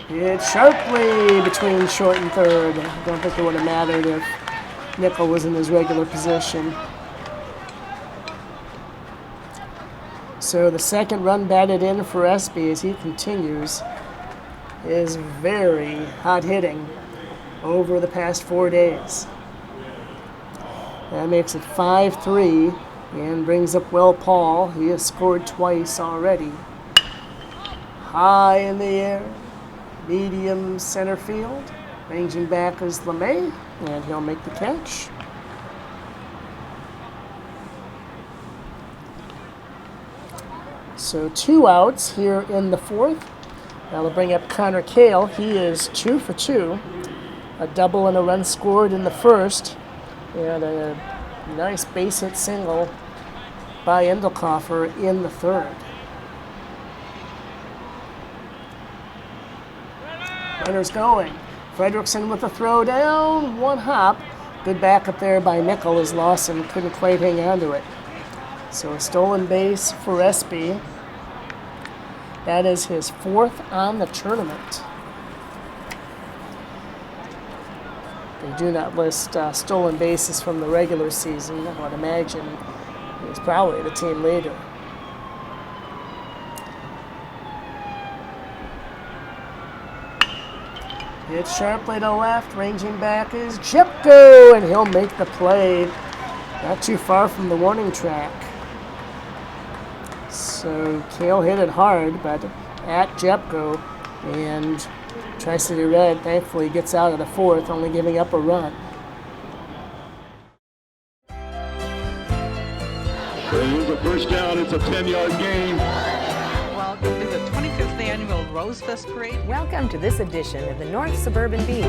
Hit sharply between short and third. I don't think it would have mattered if Nickel was in his regular position. So the second run batted in for Espy as he continues is very hot hitting over the past 4 days. That makes it 5-3 and brings up Will Paul. He has scored twice already. High in the air, medium center field. Ranging back is LeMay, and he'll make the catch. So 2 outs here in the fourth. That'll bring up Connor Kale. He is 2 for 2. A double and a run scored in the first. And a nice base hit single by Endelkoffer in the third. Runners going. Fredrickson with a throw down. One hop. Good backup there by Nickel as Lawson couldn't quite hang on to it. So a stolen base for Espy. That is his 4th on the tournament. They do not list stolen bases from the regular season. I would imagine he's probably the team leader. Hit sharply to left. Ranging back is Jepko, and he'll make the play. Not too far from the warning track. So Kale hit it hard, but at Jepko, and Tri-City Red thankfully gets out of the fourth, only giving up a run. Here's a first down. It's a 10-yard gain. Welcome to the 25th annual Rose Fest Parade. Welcome to this edition of the North Suburban Beat.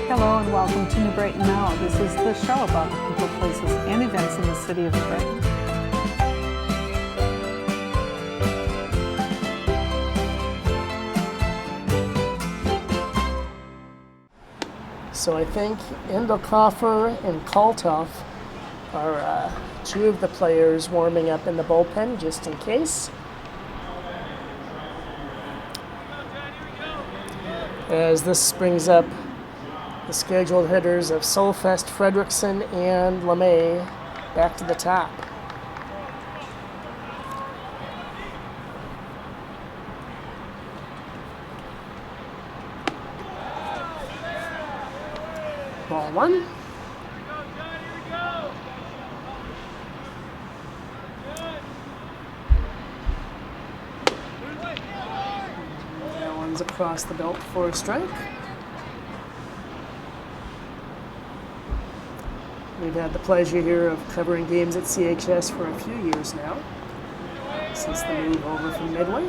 Hello and welcome to New Brighton Now. This is the show about the people, places, and events in the city of New Brighton. So I think Endelkoffer and Kaltoff are 2 of the players warming up in the bullpen just in case. As this brings up the scheduled hitters of Solfest, Fredrickson, and LeMay back to the top. Ball 1. That one's across the belt for a strike. We've had the pleasure here of covering games at CHS for a few years now, since the move over from Midway.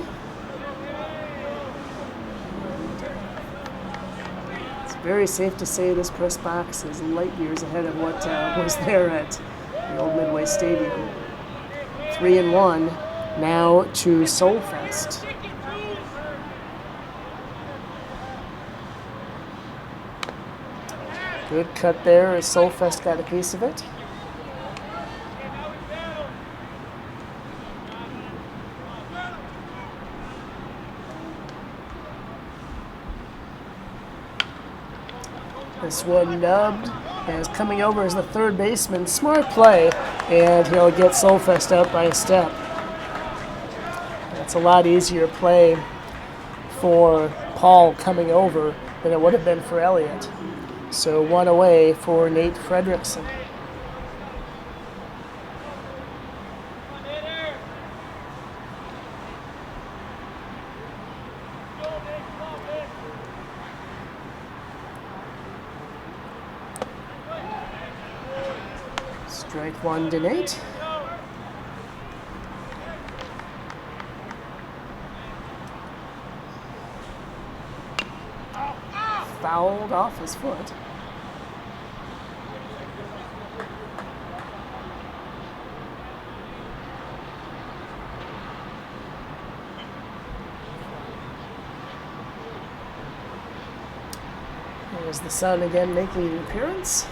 Very safe to say this press box is light years ahead of what was there at the old Midway Stadium. 3-1 now to Solfest. Good cut there as Solfest got a piece of it. This one nubbed, as coming over as the third baseman. Smart play, and he'll get Solfest out by a step. That's a lot easier play for Paul coming over than it would have been for Elliott. So one away for Nate Fredrickson. Strike one to Nate. Fouled off his foot. There's the sun again making an appearance.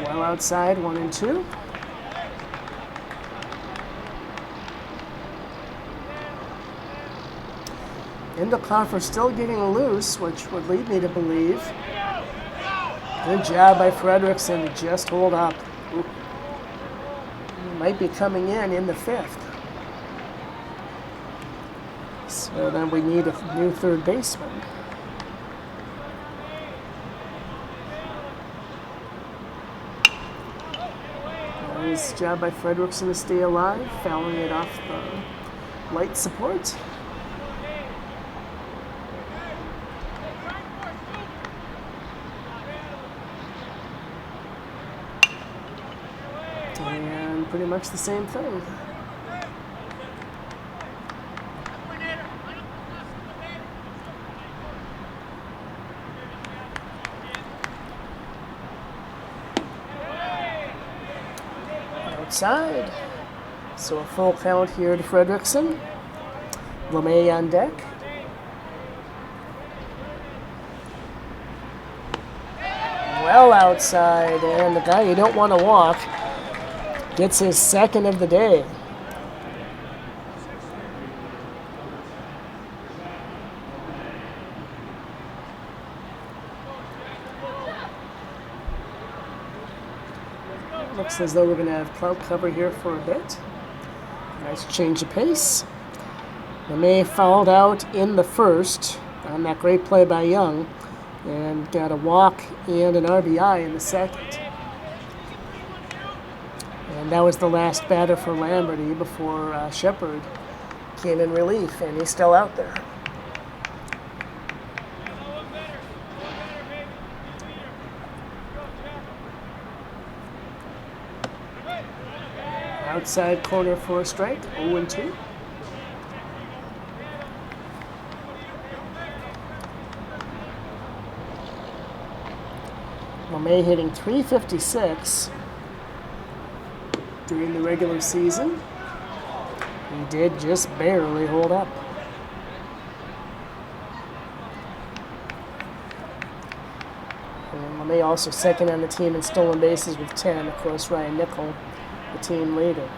Well outside, 1-2. Endicoffer still getting loose, which would lead me to believe. Good job by Fredrickson to just hold up. He might be coming in the fifth. So then we need a new third baseman. Nice job by Fredrickson to stay alive, fouling it off the light support. And pretty much the same thing. Outside. So a full count here to Fredrickson. LeMay on deck. Well outside, and the guy you don't want to walk gets his second of the day. Looks as though we're going to have cloud cover here for a bit. Nice change of pace. LeMay fouled out in the first on that great play by Young and got a walk and an RBI in the second. And that was the last batter for Lamberty before Shepard came in relief, and he's still out there. Outside corner for a strike, 0-2. LeMay hitting .356 during the regular season. He did just barely hold up. And LeMay also second on the team in stolen bases with 10. Of course, Ryan Nickel, the team leader.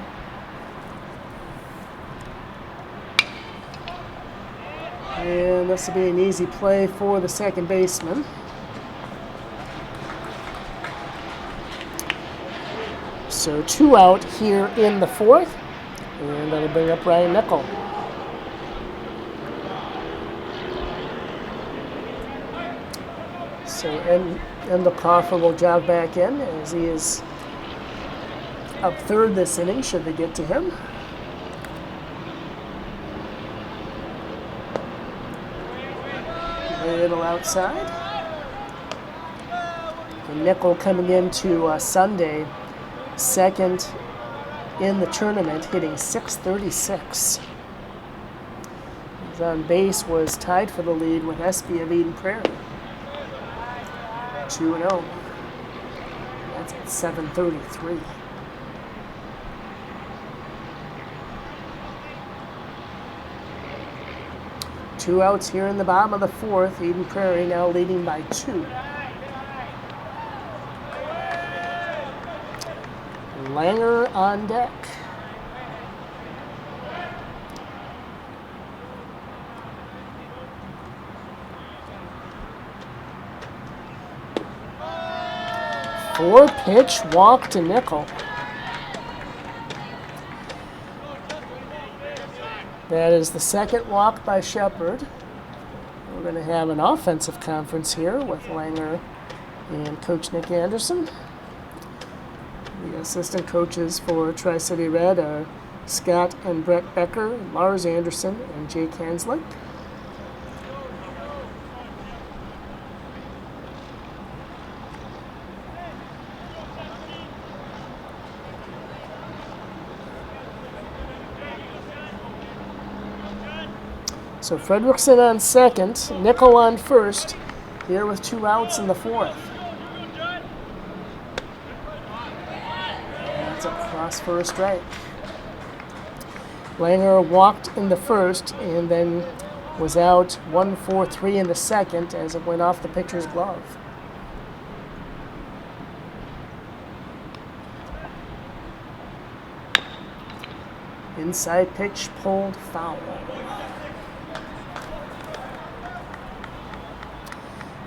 And this will be an easy play for the second baseman. So 2 out here in the fourth, and that'll bring up Ryan Nickel. So Endicoffer will jog back in as he is up third this inning, should they get to him. Little outside. And Nickel coming into Sunday, second in the tournament, hitting .636. His on base was tied for the lead with Espy of Eden Prairie. 2-0. That's at .733. 2 outs here in the bottom of the 4th. Eden Prairie now leading by 2. Langer on deck. Four-pitch walk to Nickel. That is the second walk by Shepard. We're going to have an offensive conference here with Langer and Coach Nick Anderson. The assistant coaches for Tri-City Red are Scott and Brett Becker, Lars Anderson, and Jake Hanslick. So Fredrickson on second, Nickel on first, here with 2 outs in the 4th. That's a cross for a strike. Langer walked in the first and then was out 1-4-3 in the second as it went off the pitcher's glove. Inside pitch pulled foul.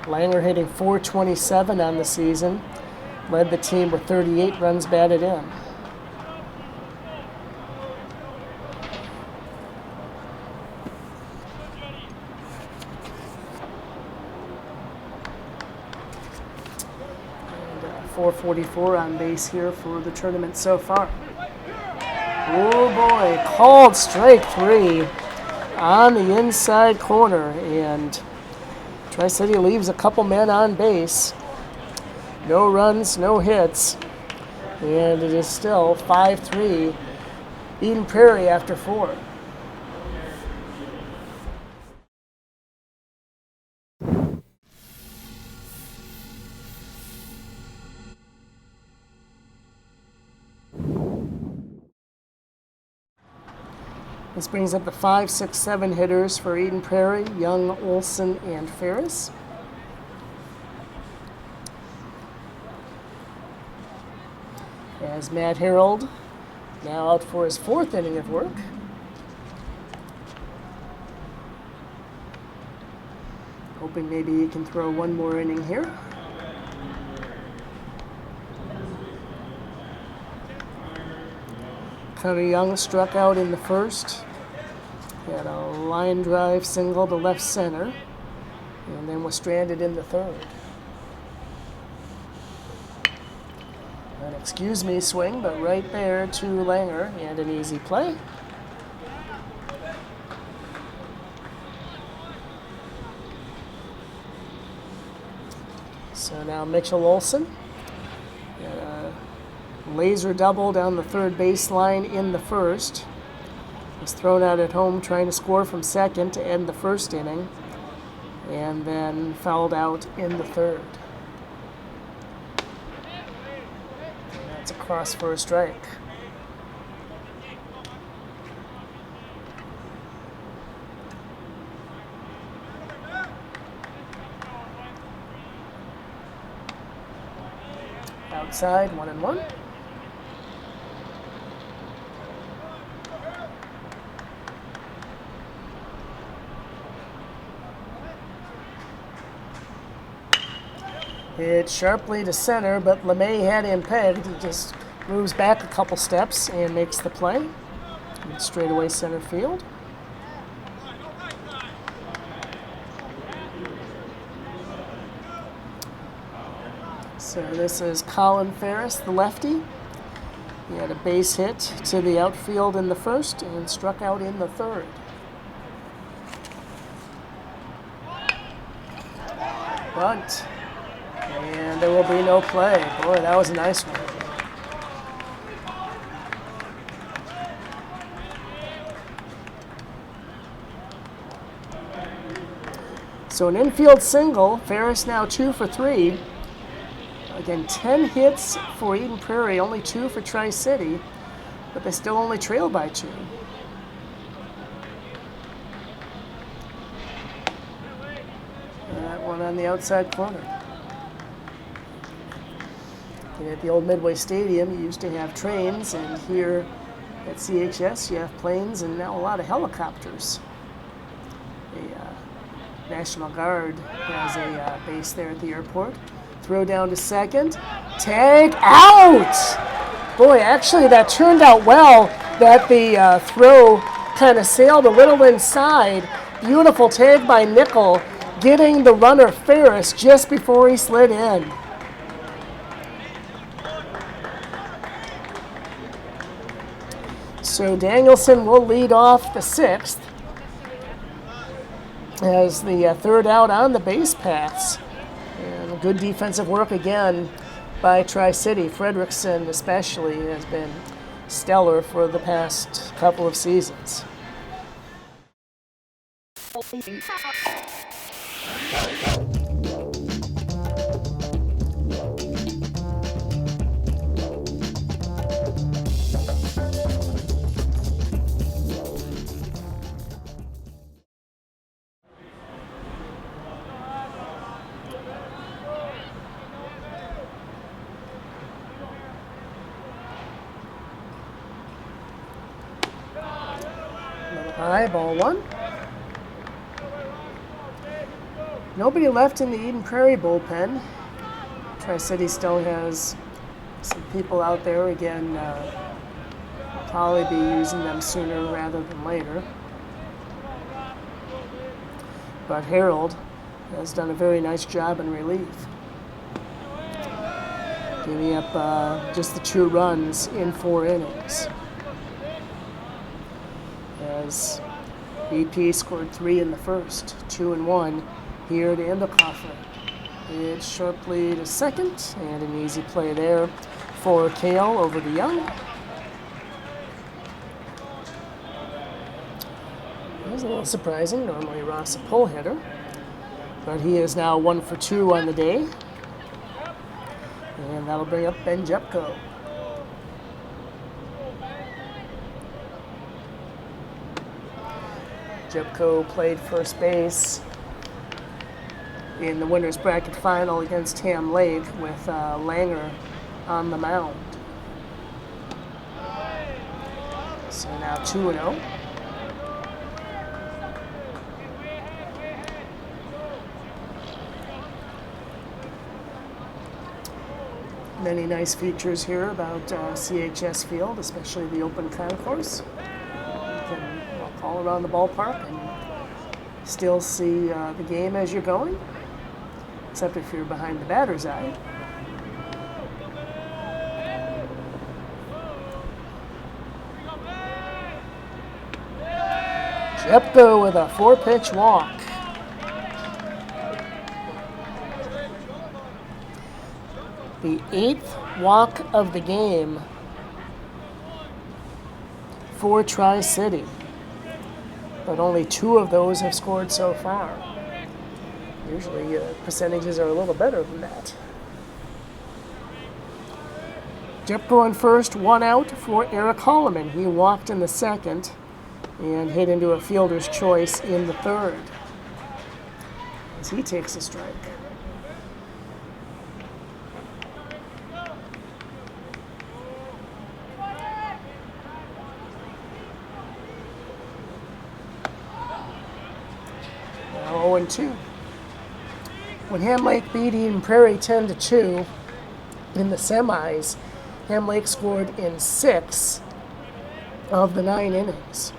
Langer hitting .427 on the season, led the team with 38 runs batted in. And .444 on base here for the tournament so far. Oh boy, called strike 3 on the inside corner, and Tri-City leaves a couple men on base. No runs, no hits. And it is still 5-3 Eden Prairie after 4. This brings up the 5, 6, 7 hitters for Eden Prairie, Young, Olson, and Ferris. As Matt Harold now out for his 4th inning of work. Hoping maybe he can throw one more inning here. Connor Young struck out in the first. He had a line drive single to left center, and then was stranded in the 3rd. An excuse me swing, but right there to Langer, and an easy play. So now Mitchell Olson. Laser double down the 3rd baseline in the 1st. Was thrown out at home trying to score from second to end the 1st inning, and then fouled out in the 3rd. That's a cross for a strike. Outside, 1-1. Hit sharply to center, but LeMay had him pegged. He just moves back a couple steps and makes the play. Straightaway center field. So this is Colin Ferris, the lefty. He had a base hit to the outfield in the 1st and struck out in the 3rd. Bunt. And there will be no play. Boy, that was a nice one. So an infield single. Ferris now 2 for 3. Again, 10 hits for Eden Prairie, only 2 for Tri-City, but they still only trail by 2. That one on the outside corner. And at the old Midway Stadium, you used to have trains, and here at CHS, you have planes and now a lot of helicopters. The National Guard has a base there at the airport. Throw down to second. Tag out! Boy, actually, that turned out well. That the throw kind of sailed a little inside. Beautiful tag by Nickel, getting the runner Ferris just before he slid in. So Danielson will lead off the sixth as the third out on the base paths. And good defensive work again by Tri-City. Frederickson especially has been stellar for the past couple of seasons. High, ball one. Nobody left in the Eden Prairie bullpen. Tri-City still has some people out there. Again, probably be using them sooner rather than later. But Harold has done a very nice job in relief, giving up just the 2 runs in 4 innings. As BP scored 3 in the first, 2 and 1 here to Endicoffer. It's sharply to second, and an easy play there for Kale over to Young. That was a little surprising. Normally Ross a pull hitter, but he is now 1 for 2 on the day, and that'll bring up Ben Jepko. Jepko played first base in the winner's bracket final against Ham Lake with Langer on the mound. So now 2-0. Many nice features here about CHS Field, especially the open concourse. You can walk all around the ballpark and still see the game as you're going, except if you're behind the batter's eye. Jepko with a 4-pitch walk. The 8th walk of the game for Tri-City, but only 2 of those have scored so far. Usually percentages are a little better than that. Jepko on first, 1 out for Eric Holloman. He walked in the second and hit into a fielder's choice in the third as he takes a strike. Now 0-2. When Ham Lake beat Eden Prairie 10-2 in the semis, Ham Lake scored in 6 of the 9 innings.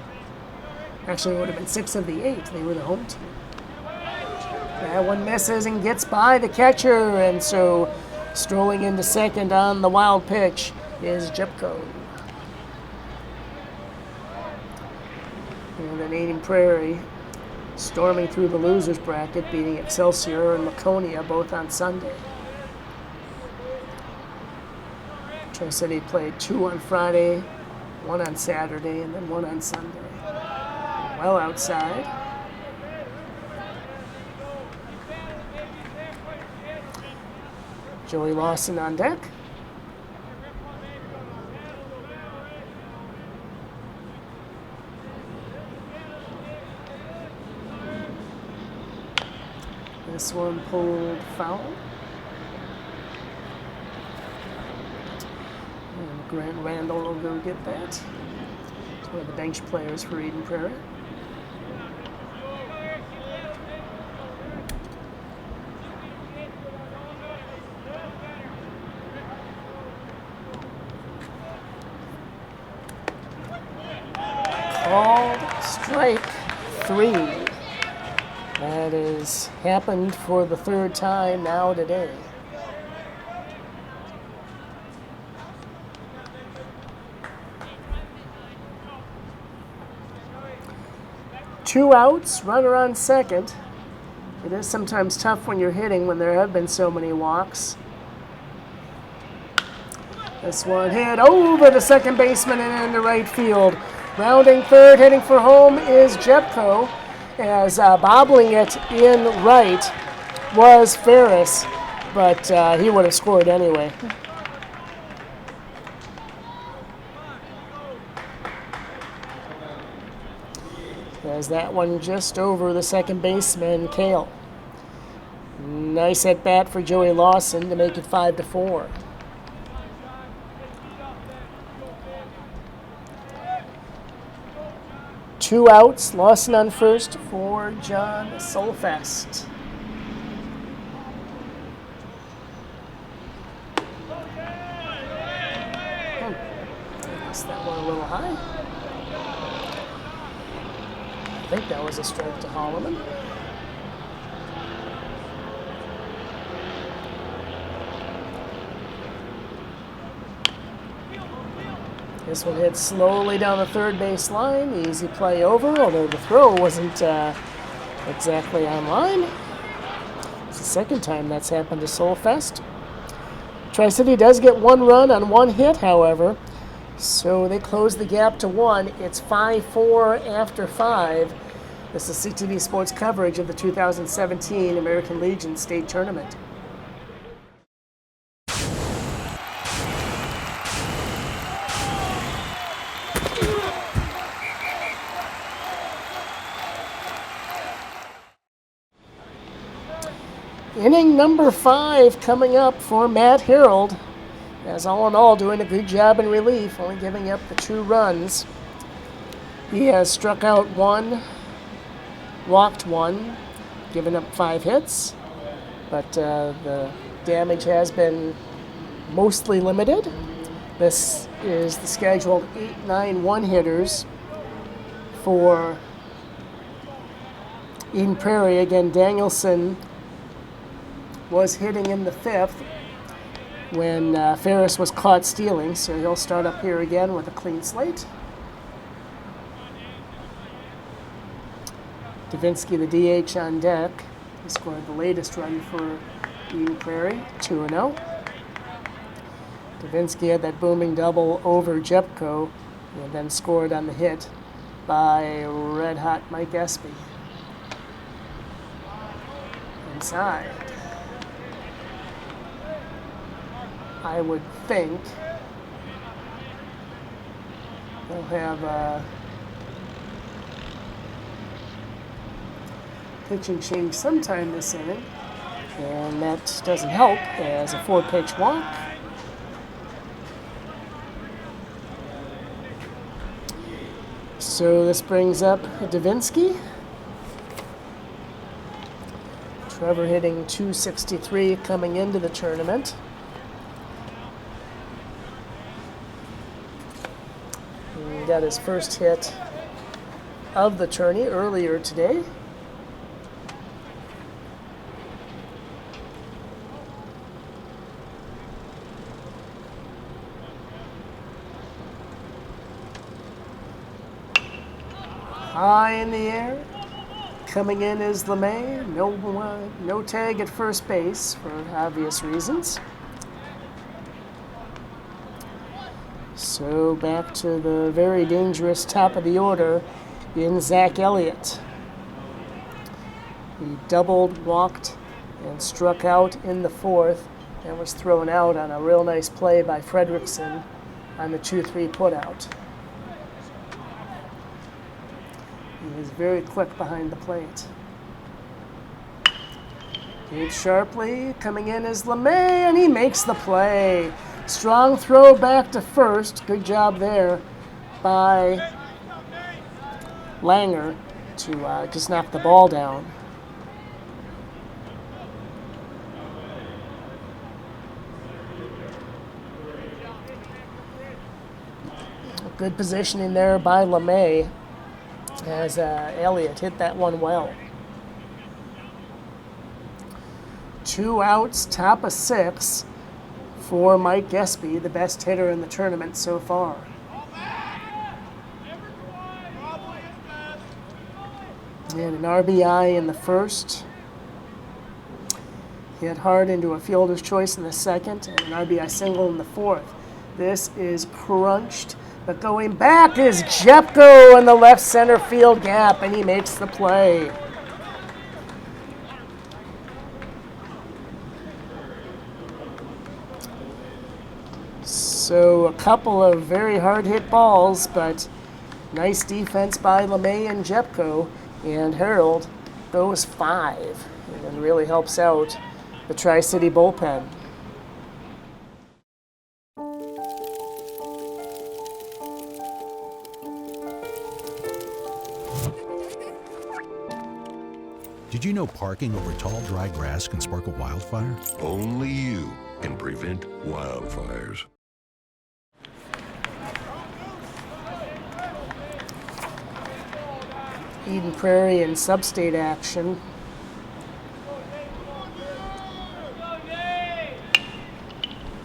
Actually, it would have been 6 of the 8. They were the home team. That one misses and gets by the catcher, and so strolling into second on the wild pitch is Jepko. And then Eden Prairie storming through the losers bracket, beating Excelsior and Laconia both on Sunday. Tri-City played 2 on Friday, 1 on Saturday, and then 1 on Sunday. Well outside. Joey Lawson on deck. This one pulled foul. And Grant Randall will go get that. He's one of the bench players for Eden Prairie. Called strike 3. That has happened for the third time now today. Two outs, runner on second. It is sometimes tough when you're hitting when there have been so many walks. This one hit over the second baseman and into right field. Rounding third, heading for home is Jepko, as bobbling it in right was Ferris, but he would have scored anyway. As that one just over the second baseman, Kale. Nice at bat for Joey Lawson to make it 5-4. Two outs, Lawson on first for John Solfest. I guess that one a little high. I think that was a strike to Holloman. This one hit slowly down the third base line. Easy play over, although the throw wasn't exactly on line. It's the second time that's happened to Solfest. Tri-City does get one run on one hit, however, so they close the gap to 1. It's 5-4 after 5. This is CTV Sports coverage of the 2017 American Legion State Tournament. Inning number 5 coming up for Matt Harold, as all in all doing a good job in relief, only giving up the 2 runs. He has struck out 1, walked 1, given up 5 hits, but the damage has been mostly limited. This is the scheduled 8-9 one-hitters for Eden Prairie. Again, Danielson was hitting in the 5th when Ferris was caught stealing, so he'll start up here again with a clean slate. Davinsky, the DH, on deck. He scored the latest run for Eden Prairie, 2-0. Davinsky had that booming double over Jepko, and then scored on the hit by red-hot Mike Espy. Inside. I would think they'll have a pitching change sometime this inning, and that doesn't help as a 4-pitch walk. So this brings up Davinsky. Trevor hitting .263 coming into the tournament. He got his first hit of the tourney earlier today. High in the air. Coming in is LeMay. No tag at first base for obvious reasons. So back to the very dangerous top of the order in Zach Elliott. He doubled, walked, and struck out in the 4th and was thrown out on a real nice play by Fredrickson on the 2-3 putout. He is very quick behind the plate. Hit sharply, coming in is LeMay, and he makes the play. Strong throw back to first. Good job there by Langer to just knock the ball down. Good positioning there by LeMay as Elliott hit that one well. 2 outs, top of 6 for Mike Gespy, the best hitter in the tournament so far. And an RBI in the first. Hit hard into a fielder's choice in the second, and an RBI single in the fourth. This is crunched, but going back is Jepko in the left center field gap, and he makes the play. So a couple of very hard hit balls, but nice defense by LeMay and Jepko, and Harold goes 5 and really helps out the Tri-City bullpen. Did you know parking over tall, dry grass can spark a wildfire? Only you can prevent wildfires. Eden Prairie in sub-state action.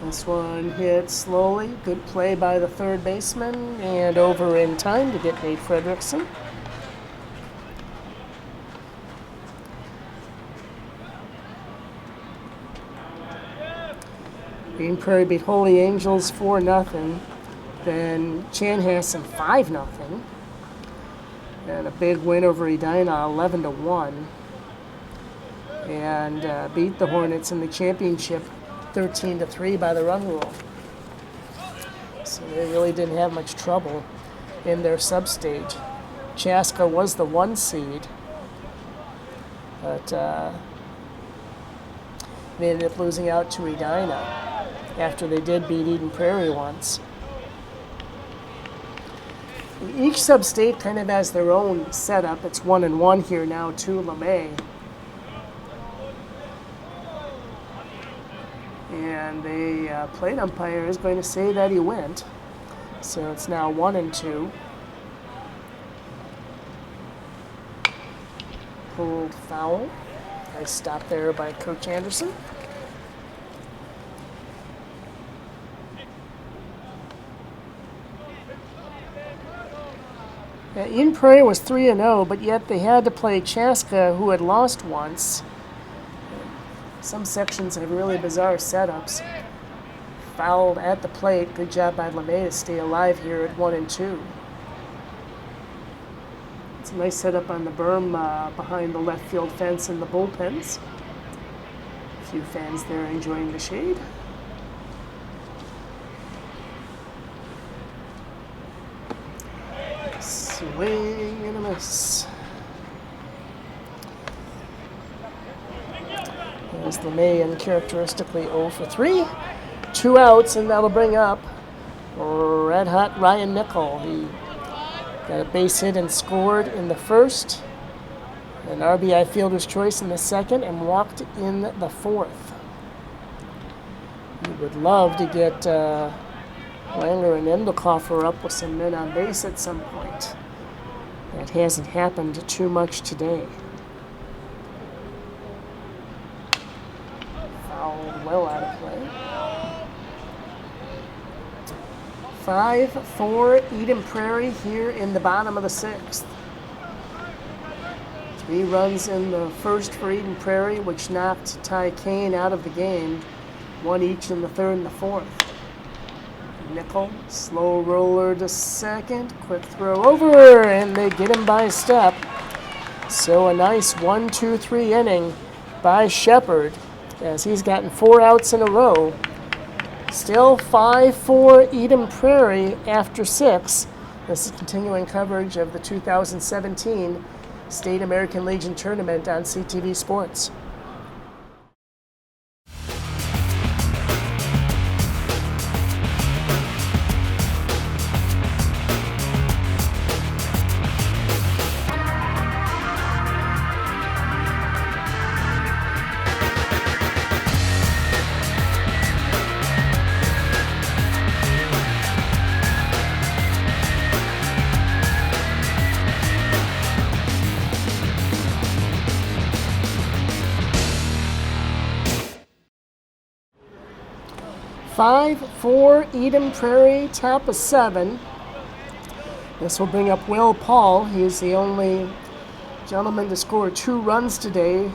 This one hit slowly. Good play by the third baseman, and over in time to get Nate Fredrickson. Eden Prairie beat Holy Angels 4-0. Then Chanhassen 5-0. And a big win over Edina 11-1. And beat the Hornets in the championship 13-3 by the run rule. So they really didn't have much trouble in their sub-stage. Chaska was the 1 seed, but they ended up losing out to Edina after they did beat Eden Prairie once. Each sub-state kind of has their own setup. It's 1-1 here now to LeMay. And the plate umpire is going to say that he went. So it's now 1-2. Pulled foul. Nice stop there by Coach Anderson. Eden Prairie was 3-0, but yet they had to play Chaska, who had lost once. Some sections have really bizarre setups. Fouled at the plate. Good job by LeMay to stay alive here at 1-2. It's a nice setup on the berm behind the left field fence and the bullpens. A few fans there enjoying the shade. Swing and a miss. There's LeMay uncharacteristically 0 for 3. 2 outs, and that'll bring up red hot Ryan Nickel. He got a base hit and scored in the first, an RBI fielder's choice in the second, and walked in the fourth. We would love to get Langer and Endekoffer up with some men on base at some point. That hasn't happened too much today. Fouled well out of play. 5-4 Eden Prairie here in the bottom of the 6th. 3 runs in the first for Eden Prairie, which knocked Ty Kane out of the game. 1 each in the third and the fourth. Nickel, slow roller to second, quick throw over, and they get him by a step. So a nice 1-2-3 inning by Shepard, as he's gotten 4 outs in a row. Still 5-4 Eden Prairie after 6. This is continuing coverage of the 2017 State American Legion Tournament on CTV Sports. 5-4 Eden Prairie, top of 7. This will bring up Will Paul. He is the only gentleman to score 2 runs today,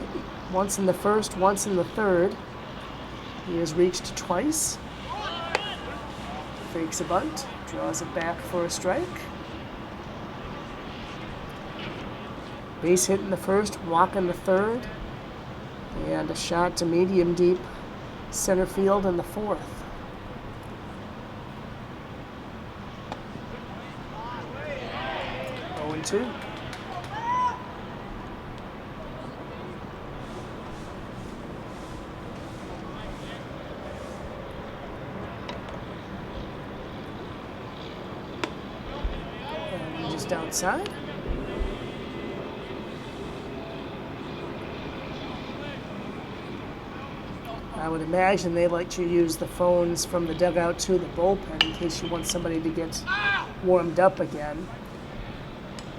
once in the first, once in the third. He has reached twice. Fakes a bunt, draws it back for a strike. Base hit in the first, walk in the third, and a shot to medium deep center field in the fourth. 0-2. And just outside. I would imagine they let you use the phones from the dugout to the bullpen in case you want somebody to get warmed up again.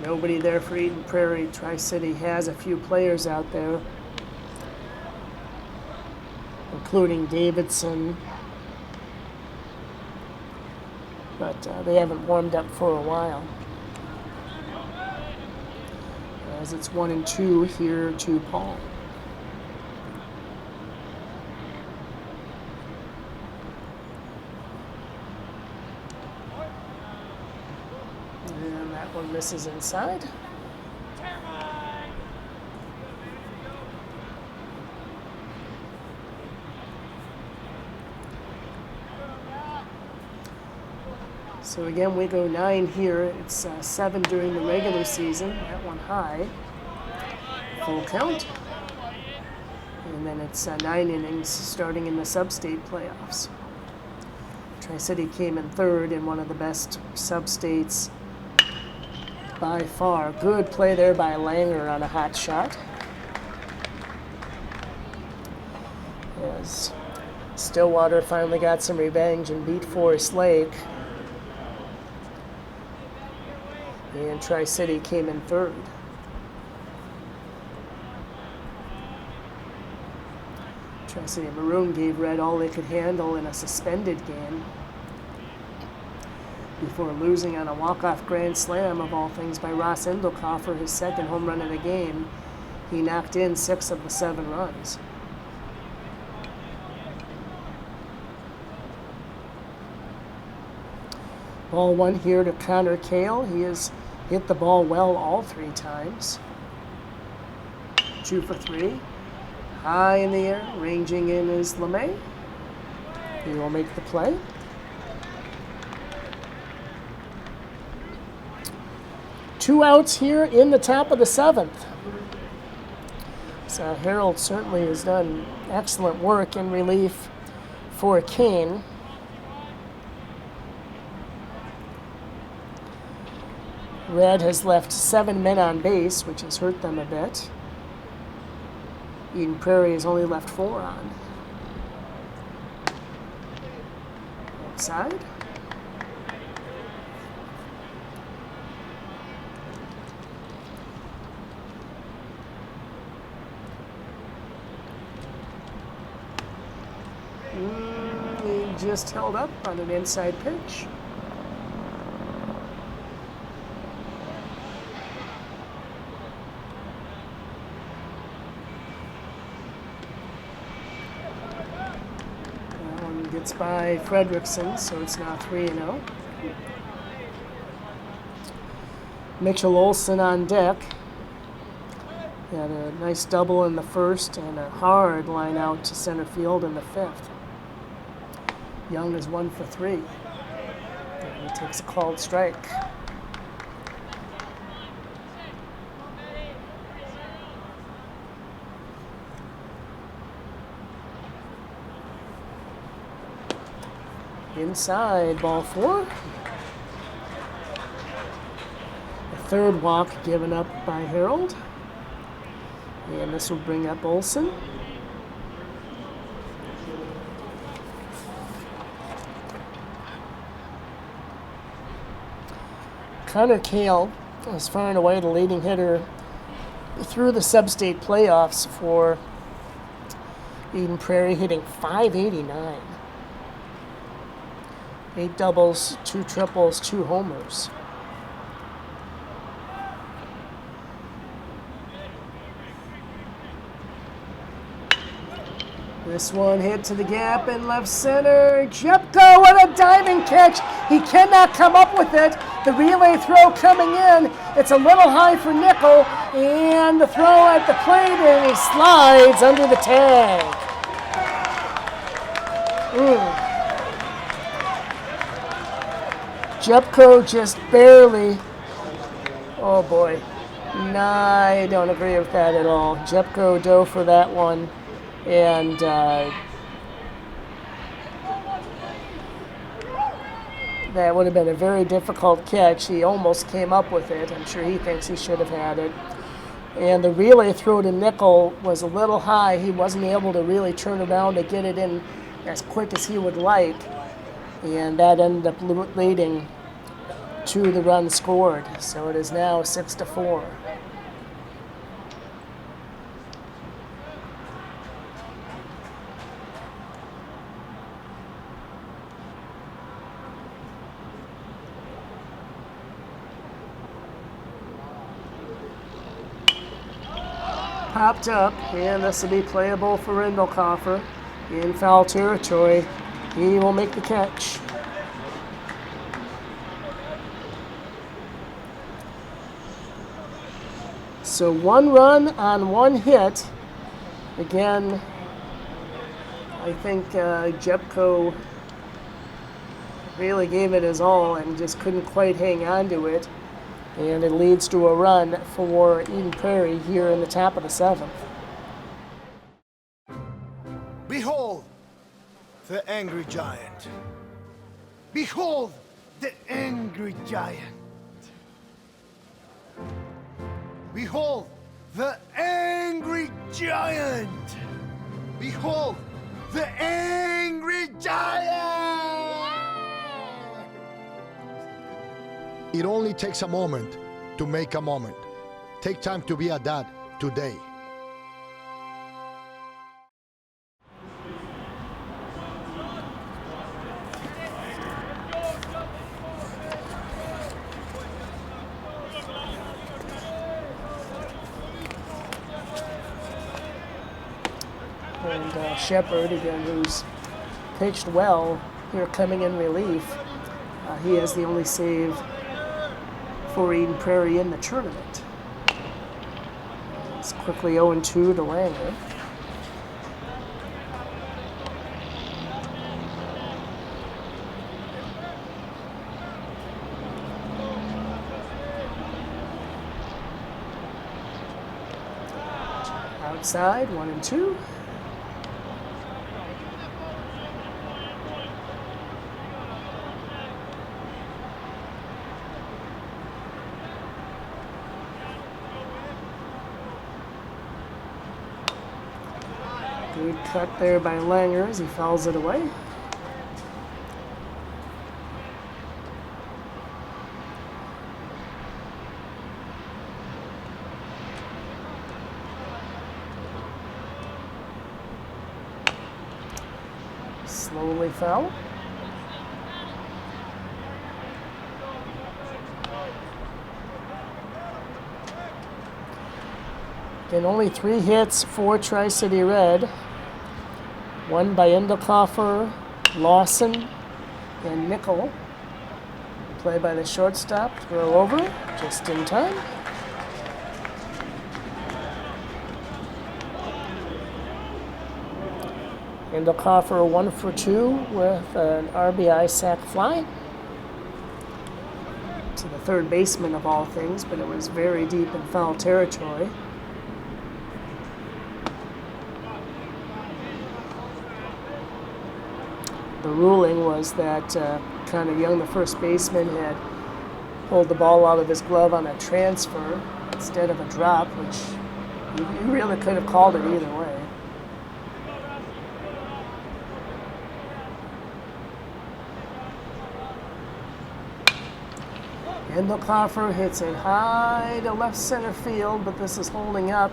Nobody there for Eden Prairie. Tri-City has a few players out there, including Davidson, but they haven't warmed up for a while. As it's 1-2 here to Paul. And that one misses inside. So again, we go 9 here. It's 7 during the regular season. That one high. Full count. And then it's 9 innings starting in the sub-state playoffs. Tri-City came in third in one of the best sub-states by far. Good play there by Langer on a hot shot. As Stillwater finally got some revenge and beat Forest Lake. And Tri-City came in third. Tri-City Maroon gave Red all they could handle in a suspended game before losing on a walk-off grand slam, of all things, by Ross Endelkoff for his second home run of the game. He knocked in 6 of the 7 runs. Ball 1 here to Connor Kale. He has hit the ball well all 3 times. 2 for 3. High in the air, ranging in is LeMay. He will make the play. Two outs here in the top of the 7th. So Harold certainly has done excellent work in relief for Kane. Red has left 7 men on base, which has hurt them a bit. Eden Prairie has only left 4 on. Outside. He just held up on an inside pitch. That one gets by Fredrickson, so it's now 3-0. Mitchell Olson on deck. He had a nice double in the first and a hard line out to center field in the 5th. Young is 1 for 3. And he takes a called strike. Inside, ball 4. The third walk given up by Harold. And this will bring up Olson. Connor Kale is far and away the leading hitter through the sub-state playoffs for Eden Prairie, hitting .589. 8 doubles, 2 triples, 2 homers. This one hit to the gap in left center. Jepko, what a diving catch. He cannot come up with it. The relay throw coming in. It's a little high for Nickel. And the throw at the plate, and he slides under the tag. Jepko just barely. Oh boy. Nah, I don't agree with that at all. Jepko dove for that one. And that would have been a very difficult catch. He almost came up with it. I'm sure he thinks he should have had it. And the relay throw to Nickel was a little high. He wasn't able to really turn around to get it in as quick as he would like. And that ended up leading to the run scored. So it is now 6-4. Popped up, and this will be playable for Rindelkoffer in foul territory. He will make the catch. So 1 run on 1 hit. Again, I think Jepko really gave it his all and just couldn't quite hang on to it. And it leads to a run for Eden Prairie here in the top of the 7th. Behold the angry giant. Behold the angry giant. Behold the angry giant. Behold the angry giant. It only takes a moment to make a moment. Take time to be a dad today. And Shepard, again, who's pitched well here coming in relief. He has the only save for Eden Prairie in the tournament. It's quickly 0-2 to Langer. Outside, 1-2. Good cut there by Langer as he fouls it away. Slowly foul. Again, only 3 hits for Tri-City Red. 1 by Rindelkoffer, Lawson, and Nickel. Play by the shortstop, throw over, just in time. Rindelkoffer 1 for 2 with an RBI sac fly to the third baseman of all things, but it was very deep in foul territory. The ruling was that Connor Young, the first baseman, had pulled the ball out of his glove on a transfer instead of a drop, which you really could have called it either way. Rindelkoffer hits it high to left center field, but this is holding up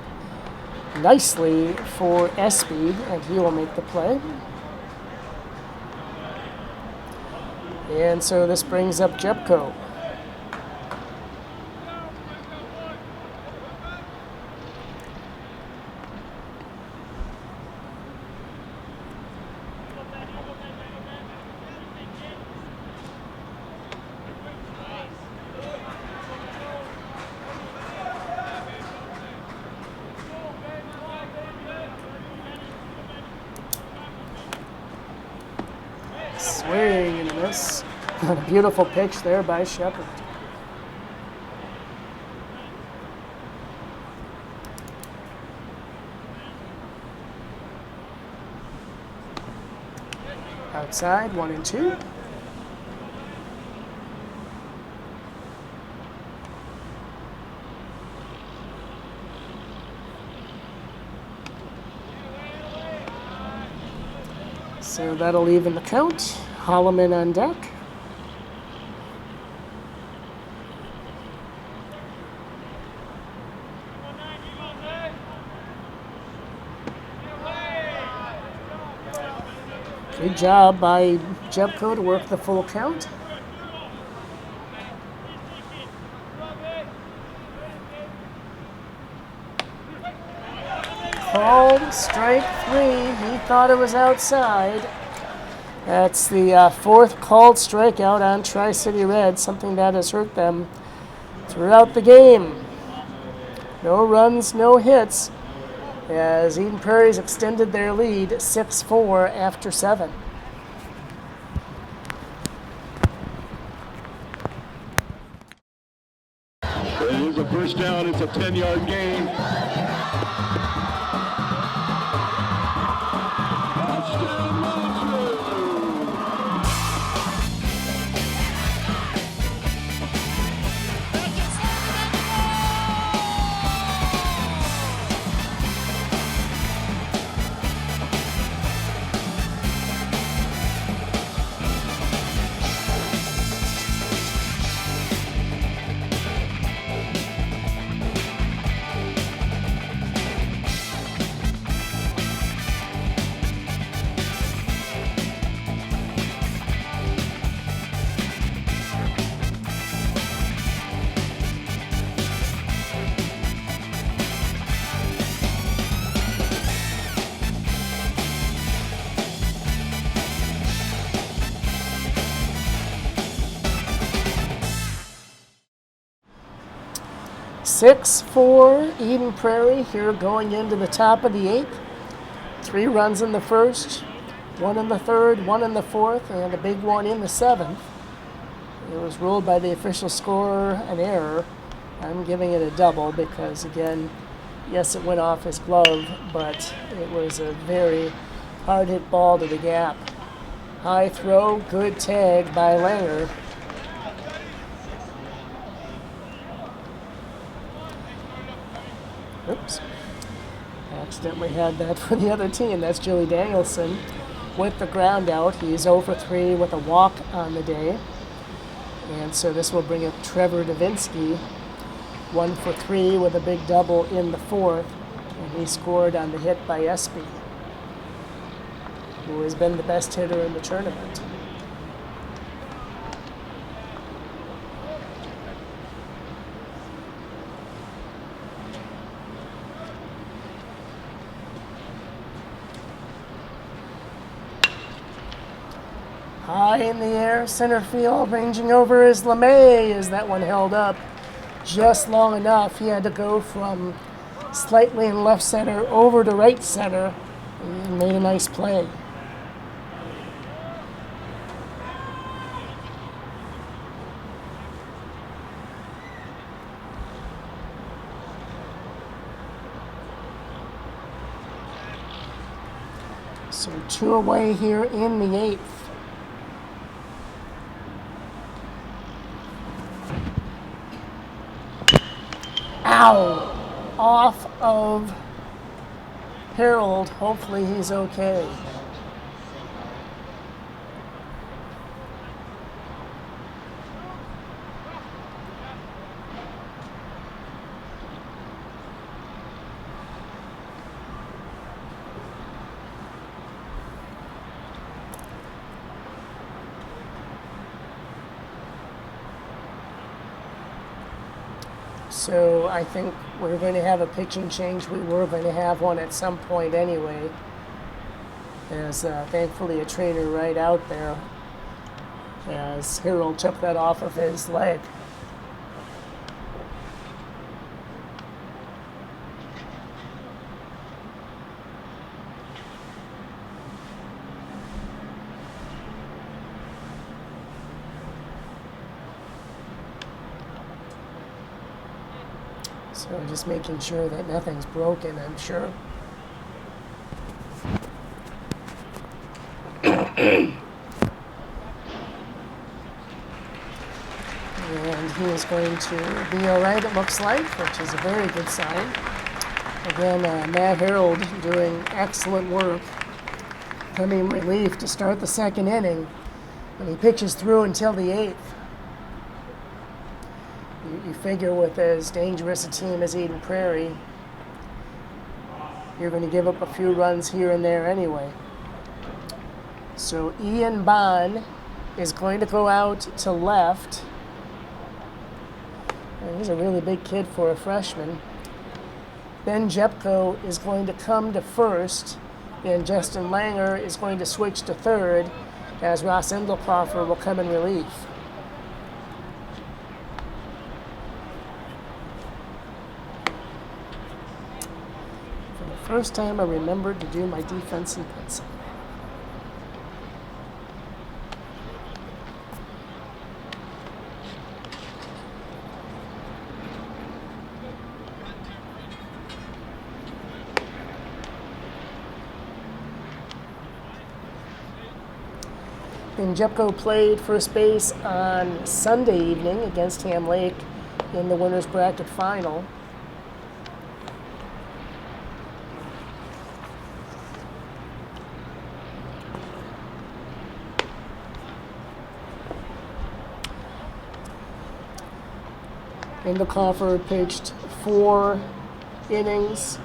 nicely for Espy, and he will make the play. And so this brings up Jepko. Swing and a miss. A beautiful pitch there by Shepard. Outside, 1-2. So that'll even the count. Holloman on deck. Good job by Jepko to work the full count. Called strike 3. He thought it was outside. That's the fourth called strikeout on Tri-City Red, something that has hurt them throughout the game. No runs, no hits, as Eden Prairie's extended their lead 6-4 after 7. It is a first down. It's a 10-yard gain. Six for Eden Prairie here going into the top of the 8th. 3 runs in the first, 1 in the third, 1 in the fourth, and a big one in the 7th. It was ruled by the official scorer an error. I'm giving it a double because, again, yes, it went off his glove, but it was a very hard hit ball to the gap. High throw, good tag by Langer. Oops. Accidentally had that for the other team. That's Joey Danielson with the ground out. He's 0 for 3 with a walk on the day. And so this will bring up Trevor Davinsky, 1 for 3 with a big double in the 4th. And he scored on the hit by Espy, who has been the best hitter in the tournament. High in the air, center field, ranging over is LeMay as that one held up just long enough. He had to go from slightly in left center over to right center and made a nice play. So 2 away here in the 8th. Ow! Off of Harold. Hopefully he's okay. So I think we're going to have a pitching change. We were going to have one at some point anyway. There's thankfully a trainer right out there as Harold took that off of his leg. So just making sure that nothing's broken, I'm sure. And he is going to be all right, it looks like, which is a very good sign. Again, Matt Harold doing excellent work, coming relief to start the second inning, and he pitches through until the eighth. You figure with as dangerous a team as Eden Prairie, you're going to give up a few runs here and there anyway. So Ian Bond is going to go out to left. And he's a really big kid for a freshman. Ben Jepko is going to come to first, and Justin Langer is going to switch to third, as Ross Endelkoffer will come in relief. For the first time, I remembered to do my defense in pencil. And Jepko played first base on Sunday evening against Ham Lake in the winner's bracket final. Endelkoffer pitched 4 innings.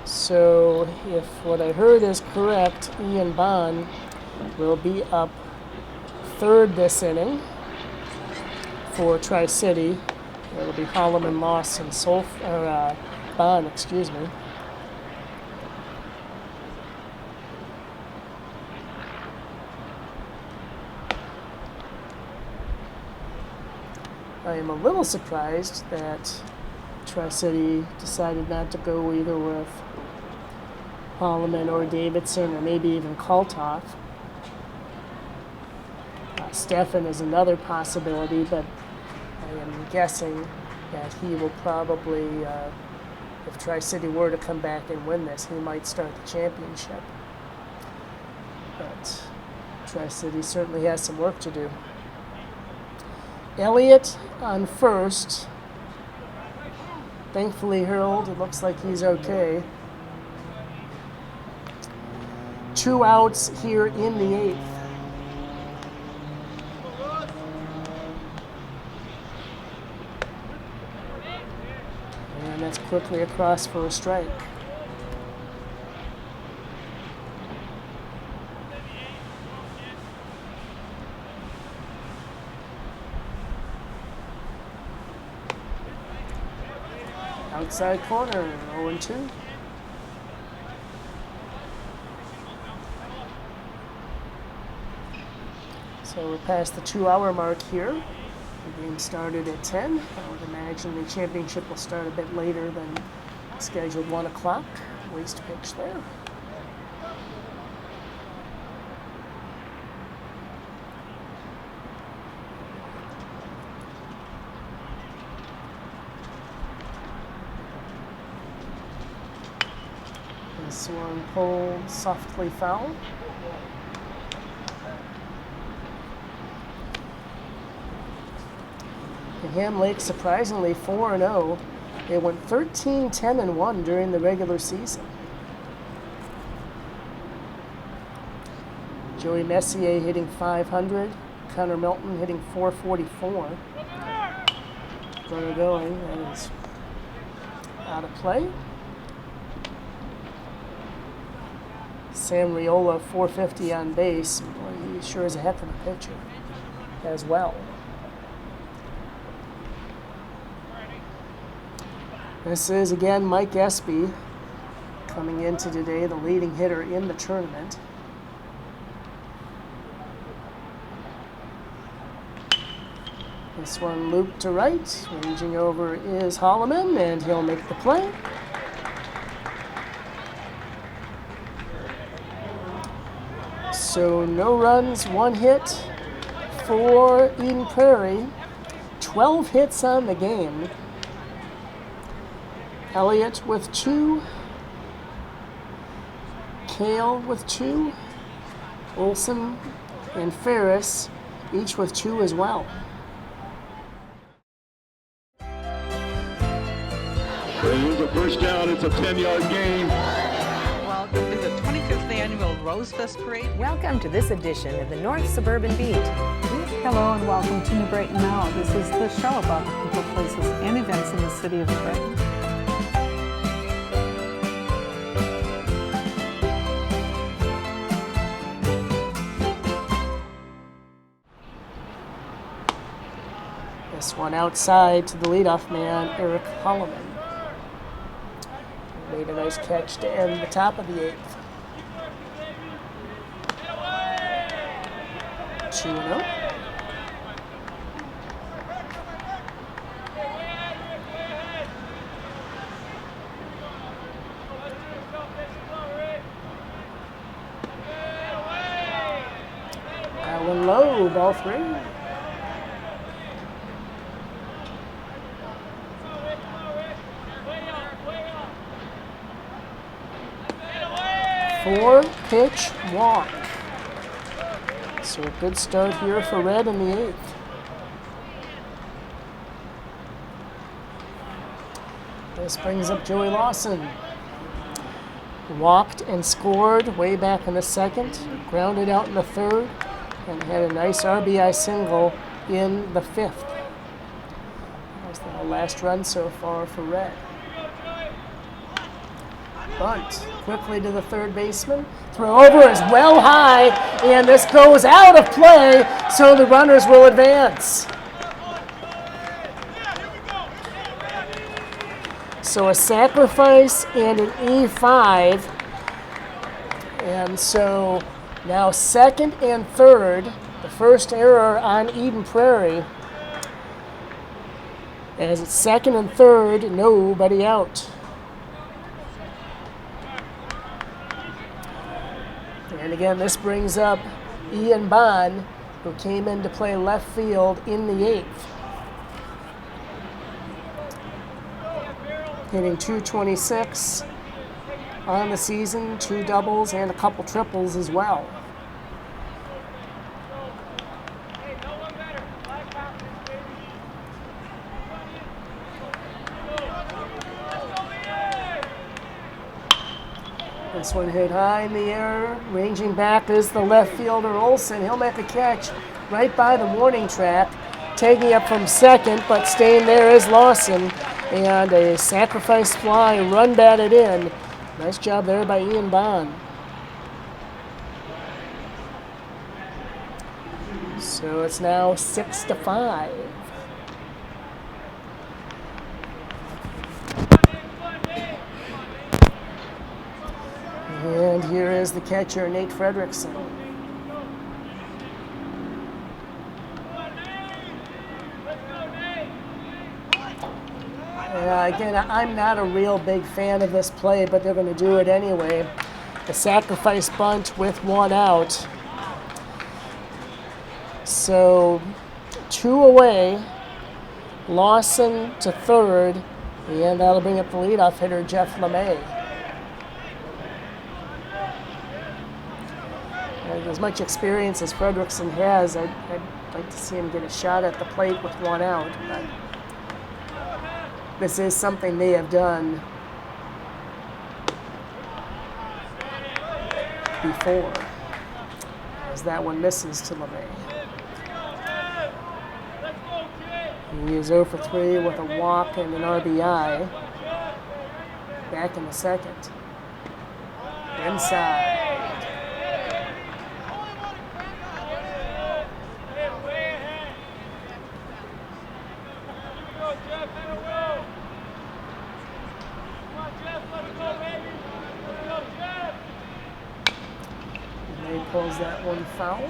So if what I heard is correct, Ian Bond will be up third this inning for Tri-City. It'll be Holloman, Loss, and Bond, excuse me. I am a little surprised that Tri-City decided not to go either with Holloman or Davidson, or maybe even Kaltoff. Stefan is another possibility, but I am guessing that he will probably, if Tri-City were to come back and win this, he might start the championship. But Tri-City certainly has some work to do. Elliott on first. Thankfully, Harold, it looks like he's okay. 2 outs here in the eighth. And that's quickly across for a strike. Outside corner, 0-2. So we're past the 2-hour mark here. The game started at 10. I would imagine the championship will start a bit later than scheduled 1 o'clock. Waste pitch there. And swung pulled softly foul. Ham Lake surprisingly 4-0. They went 13-10-1 during the regular season. Joey Messier hitting .500. Connor Milton hitting .444. Runner going, that is out of play. Sam Riola, .450 on base. Boy, he sure is a heck of a pitcher as well. This is, again, Mike Espy coming into today, the leading hitter in the tournament. This one looped to right. Ranging over is Holloman, and he'll make the play. So no runs, 1 hit for Eden Prairie. 12 hits on the game. Elliott with 2. Kale with 2. Olson and Ferris each with 2 as well. There's a first down. It's a 10-yard gain. Welcome to the 25th annual Rose Fest Parade. Welcome to this edition of the North Suburban Beat. Hello and welcome to New Brighton Now. This is the show about the people, places, and events in the city of Brighton. This one outside to the leadoff man, Eric Holloman. Made a nice catch to end the top of the 8th. 2-0. That one low, ball 3. Four-pitch walk. So a good start here for Red in the 8th. This brings up Joey Lawson. Walked and scored way back in the 2nd, grounded out in the 3rd, and had a nice RBI single in the 5th. That was the last run so far for Red. Bunt quickly to the 3rd baseman. Throw over is well high, and this goes out of play, so the runners will advance. So a sacrifice and an E5. And so now 2nd and 3rd, the first error on Eden Prairie. As it's 2nd and 3rd, nobody out. And again, this brings up Ian Bond, who came in to play left field in the 8th. Hitting .226 on the season, 2 doubles and a couple triples as well. This one hit high in the air. Ranging back is the left fielder Olson. He'll make a catch right by the warning track. Taking up from 2nd, but staying there is Lawson. And a sacrifice fly, run batted in. Nice job there by Ian Bond. So it's now 6-5. And here is the catcher, Nate Fredrickson. Again, I'm not a real big fan of this play, but they're going to do it anyway. The sacrifice bunt with 1 out. So 2 away. Lawson to 3rd, and that'll bring up the leadoff hitter, Jeff LeMay. As much experience as Fredrickson has, I'd like to see him get a shot at the plate with 1 out. But this is something they have done before. as that one misses to LeMay. He is 0 for 3 with a walk and an RBI. Back in the second. Inside. And he pulls that one foul.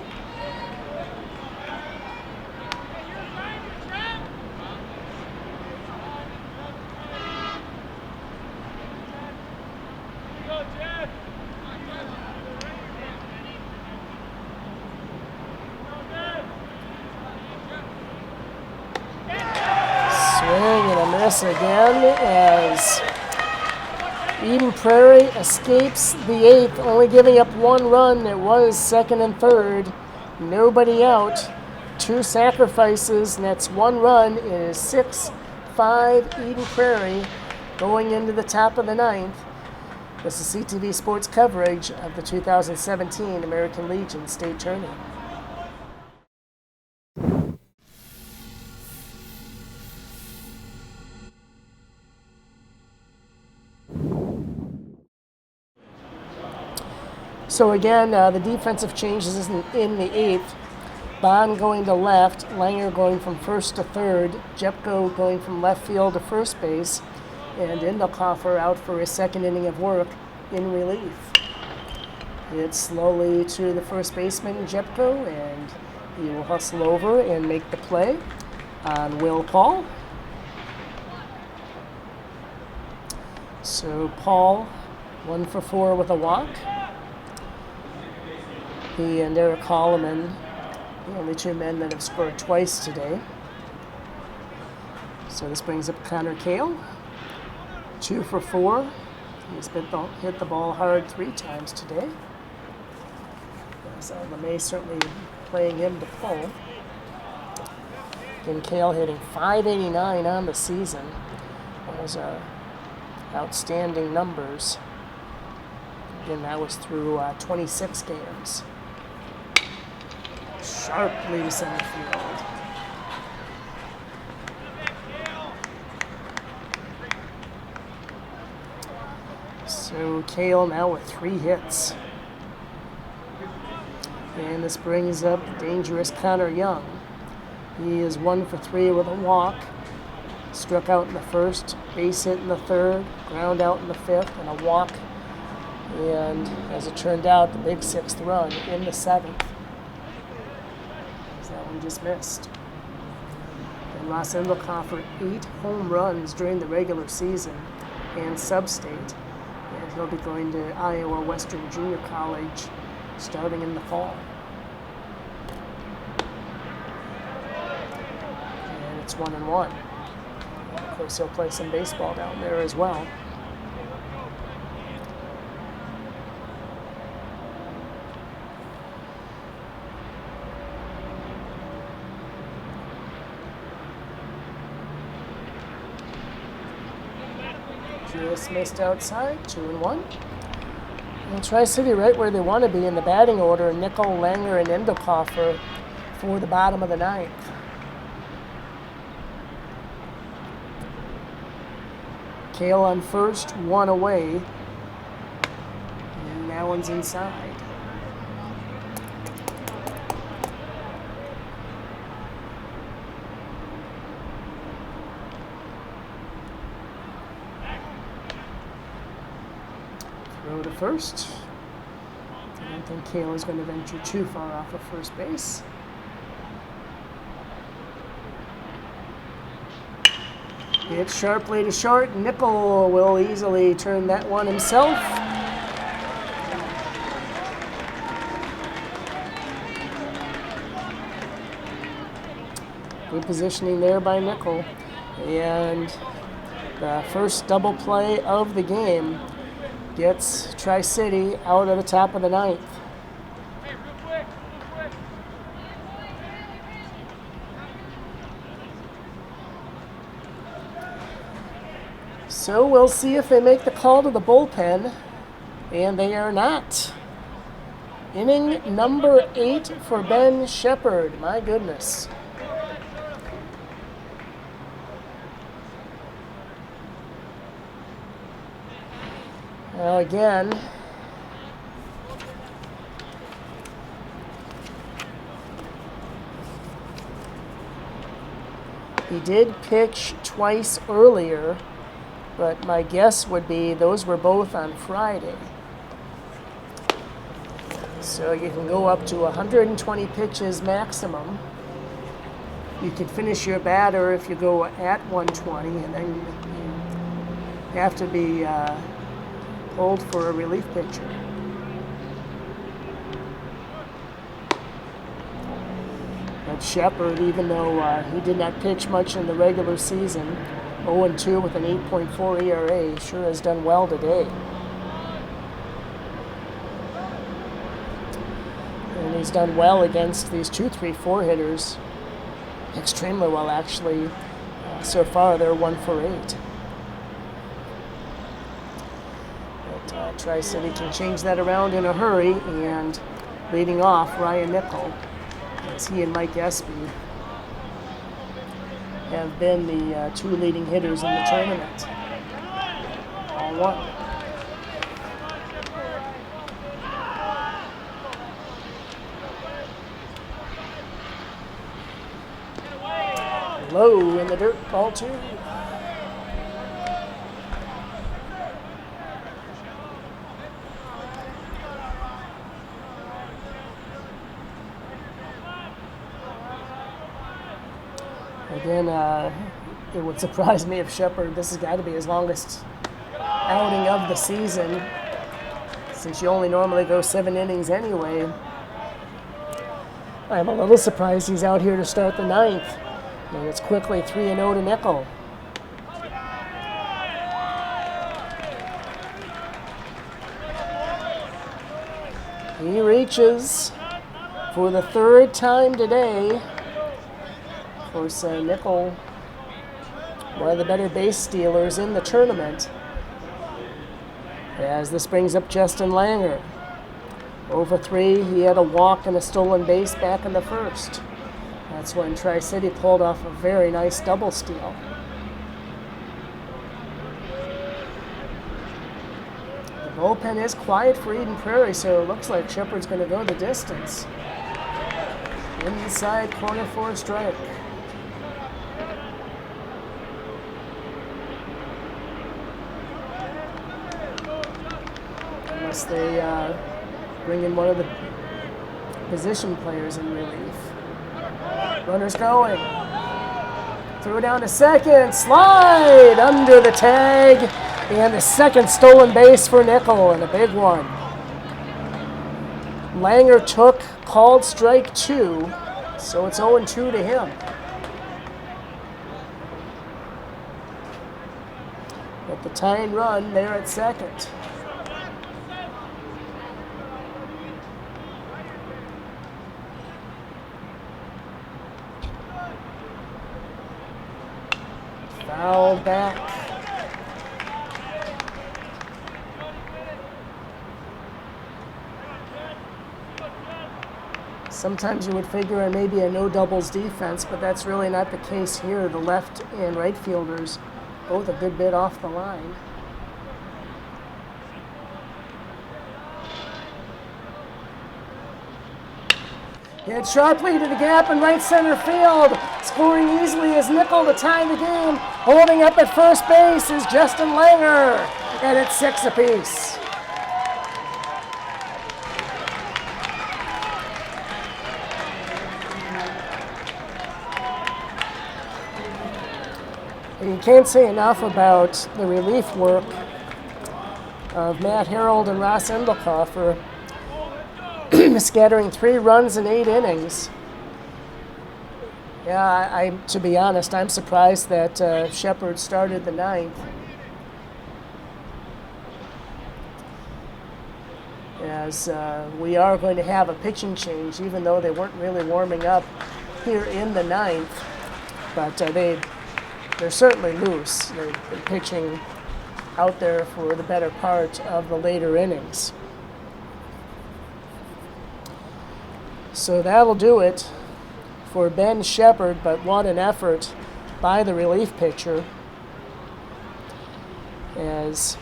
Swing and a miss again as Eden Prairie escapes the eighth, only giving up one run. It was second and third. Nobody out. 2 sacrifices, and that's 1 run. It is 6-5 Eden Prairie going into the top of the ninth. This is CTV Sports coverage of the 2017 American Legion State Tournament. So again, the defensive changes in the eighth. Bond going to left, Langer going from first to third, Jepko going from left field to first base, and Indelkoffer out for his second inning of work in relief. It's slowly to the first baseman, Jepko, and he will hustle over and make the play on Will Paul. So Paul, 1 for 4 with a walk. He and Eric Holloman, the only 2 men that have scored twice today. So this brings up Connor Kale, 2 for 4. He's hit the ball hard 3 times today. So LeMay certainly playing him to pull. And Kale hitting .589 on the season. Those are outstanding numbers. Again, that was through 26 games. Sharply to center field. So Kale now with 3 hits. And this brings up dangerous Connor Young. He is 1 for 3 with a walk. Struck out in the first, base hit in the third, ground out in the fifth, and a walk. And as it turned out, the big 6th run in the 7th. That one just missed. And Ross Indelkoffer 8 home runs during the regular season and sub-state. And he'll be going to Iowa Western Junior College starting in the fall. And it's 1-1. Of course, he'll play some baseball down there as well. Just missed outside, 2-1. And Tri-City right where they want to be in the batting order, Nickel, Langer, and Indelkoffer for the bottom of the ninth. Kale on first, 1 away. And that one's inside. Throw to first. I don't think Kale is going to venture too far off of first base. Hit sharply to short. Nickel will easily turn that one himself. Good positioning there by Nickel. And the first double play of the game gets Tri-City out of the top of the ninth. So we'll see if they make the call to the bullpen, and they are not. Inning number 8 for Ben Shepard. My goodness. Now again, he did pitch twice earlier, but my guess would be those were both on Friday. So you can go up to 120 pitches maximum. You could finish your batter if you go at 120, and then you have to be pulled for a relief pitcher. But Shepard, even though he did not pitch much in the regular season, 0-2 with an 8.4 ERA, sure has done well today. And he's done well against these 2, 3, 4 hitters. Extremely well, actually. So far, they're 1 for 8. But Tri-City can change that around in a hurry, and leading off, Ryan Nickel, as he and Mike Espy have been the 2 leading hitters in the tournament. All 1. Low in the dirt, ball 2. Again, it would surprise me if Shepard, this has got to be his longest outing of the season, since you only normally go 7 innings anyway. I'm a little surprised he's out here to start the 9th. And it's quickly 3-0 to Nickel. He reaches for the 3rd time today. Of course, Nickel, one of the better base stealers in the tournament. As this brings up Justin Langer. Over 3, he had a walk and a stolen base back in the 1st. That's when Tri-City pulled off a very nice double steal. The bullpen is quiet for Eden Prairie, so it looks like Shepard's going to go the distance. Inside corner for a strike. Unless they bring in one of the position players in relief. Runner's going. Threw it down to second. Slide under the tag. And the 2nd stolen base for Nickel, and a big one. Langer called strike 2, so it's 0-2 to him. But the tying run there at second. Foul back. Sometimes you would figure in maybe a no doubles defense, but that's really not the case here. The left and right fielders both a good bit off the line. Hit sharply to the gap in right center field. Scoring easily is Nickel to tie the game. Holding up at first base is Justin Langer. And it's 6 apiece. And you can't say enough about the relief work of Matt Harold and Ross Endelkoff for scattering 3 runs in 8 innings. Yeah, to be honest, I'm surprised that Shepard started the 9th. As we are going to have a pitching change, even though they weren't really warming up here in the 9th. But they're certainly loose. They've been pitching out there for the better part of the later innings. So that'll do it for Ben Shepard, but what an effort by the relief pitcher, as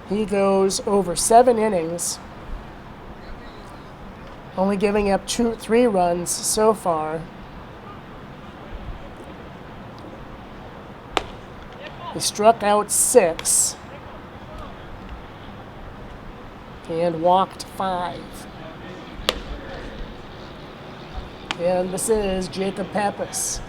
he goes over 7 innings, only giving up 3 runs so far. He struck out 6 and walked 5. And this is Jacob Pappas.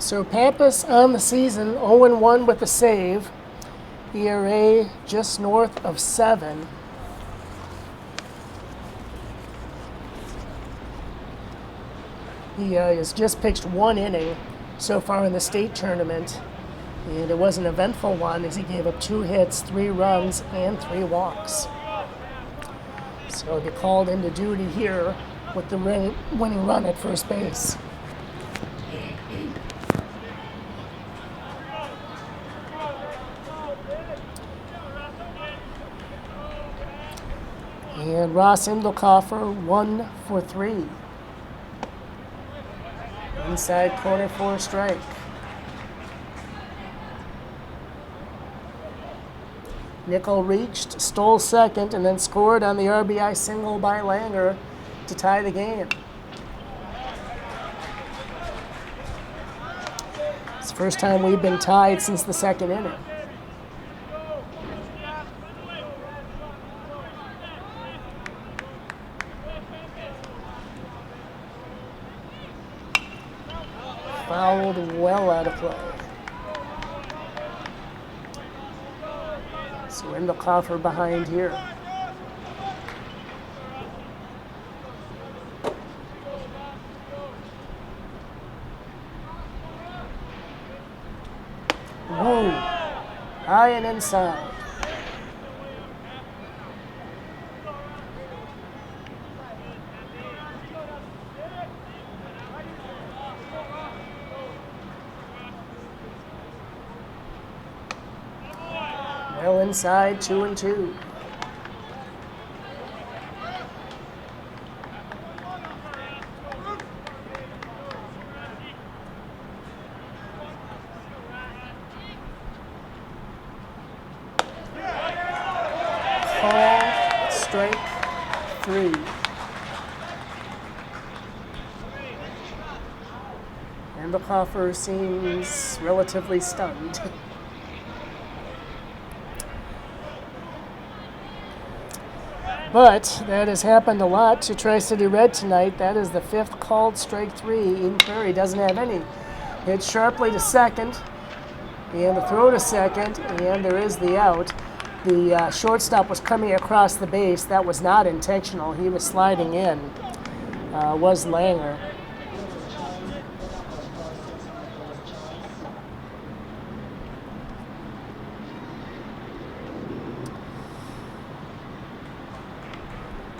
So Pappas on the season, 0-1 with a save. ERA just north of 7. He has just pitched 1 inning so far in the state tournament, and it was an eventful one as he gave up 2 hits, 3 runs, and 3 walks. So he called into duty here with the winning run at first base. And Ross Indelkoffer 1 for 3. Inside corner for a strike. Nickel reached, stole second, and then scored on the RBI single by Langer to tie the game. It's the first time we've been tied since the second inning. Fouled well out of play. So in the coffer behind here. Whoa, high and inside. Well inside, 2-2. Call, strike 3. And the coffer seems relatively stunned. But that has happened a lot to Tri-City Red tonight. That is the 5th called strike 3. Eden Prairie doesn't have any. Hit sharply to second, and the throw to second, and there is the out. The shortstop was coming across the base. That was not intentional. He was sliding in. Was Langer.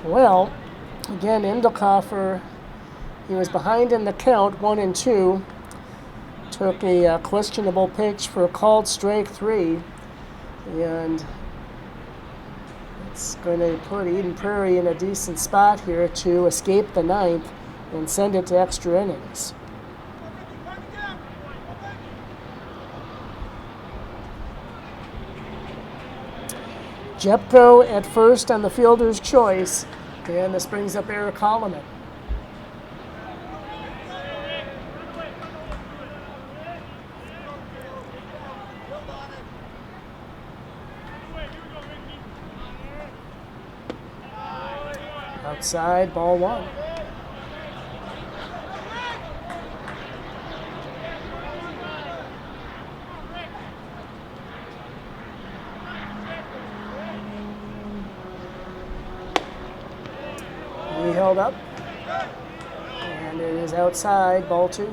Well, again, Indelkoffer, he was behind in the count, 1-2. Took a questionable pitch for a called strike 3. And it's going to put Eden Prairie in a decent spot here to escape the 9th and send it to extra innings. Jepko at first on the fielder's choice, and this brings up Eric Holloman. Outside, ball 1. He held up, and it is outside, ball 2.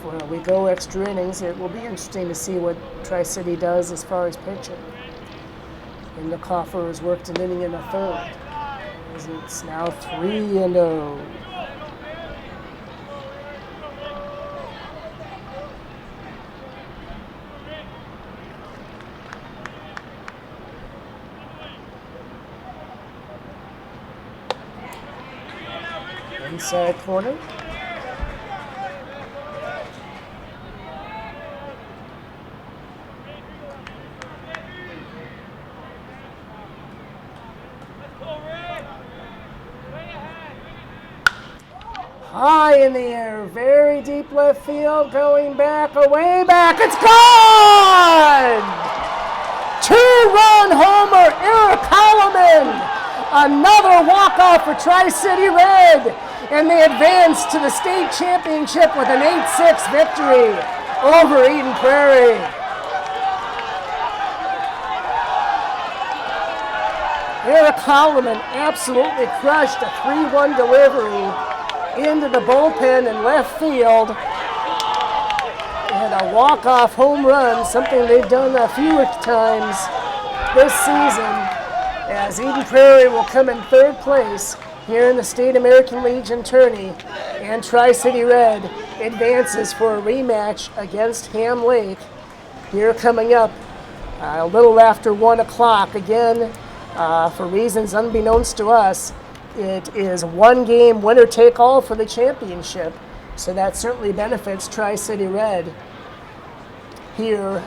Well, we go extra innings. It will be interesting to see what Tri-City does as far as pitching. And the Coffer has worked an inning in the third. As it's now 3-0. Inside corner. High in the air, very deep left field, going back, away back, it's gone! 2-run homer, Eric Holloman. Another walk-off for Tri-City Red, and they advance to the state championship with an 8-6 victory over Eden Prairie. Eric Holloman absolutely crushed a 3-1 delivery into the bullpen in left field, and a walk-off home run, something they've done a few times this season, as Eden Prairie will come in third place here in the State American Legion tourney, and Tri-City Red advances for a rematch against Ham Lake here coming up a little after 1 o'clock. Again, for reasons unbeknownst to us, it is one game winner take all for the championship, so that certainly benefits Tri-City Red here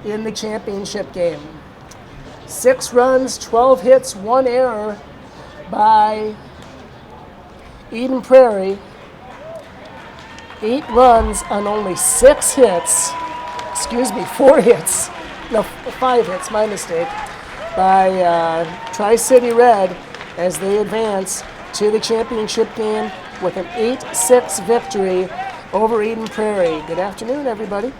in the championship game. 6 runs, 12 hits, 1 error by Eden Prairie. 8 runs on only 6 hits. 4 hits. No, 5 hits, my mistake, by Tri-City Red as they advance to the championship game with an 8-6 victory over Eden Prairie. Good afternoon, everybody.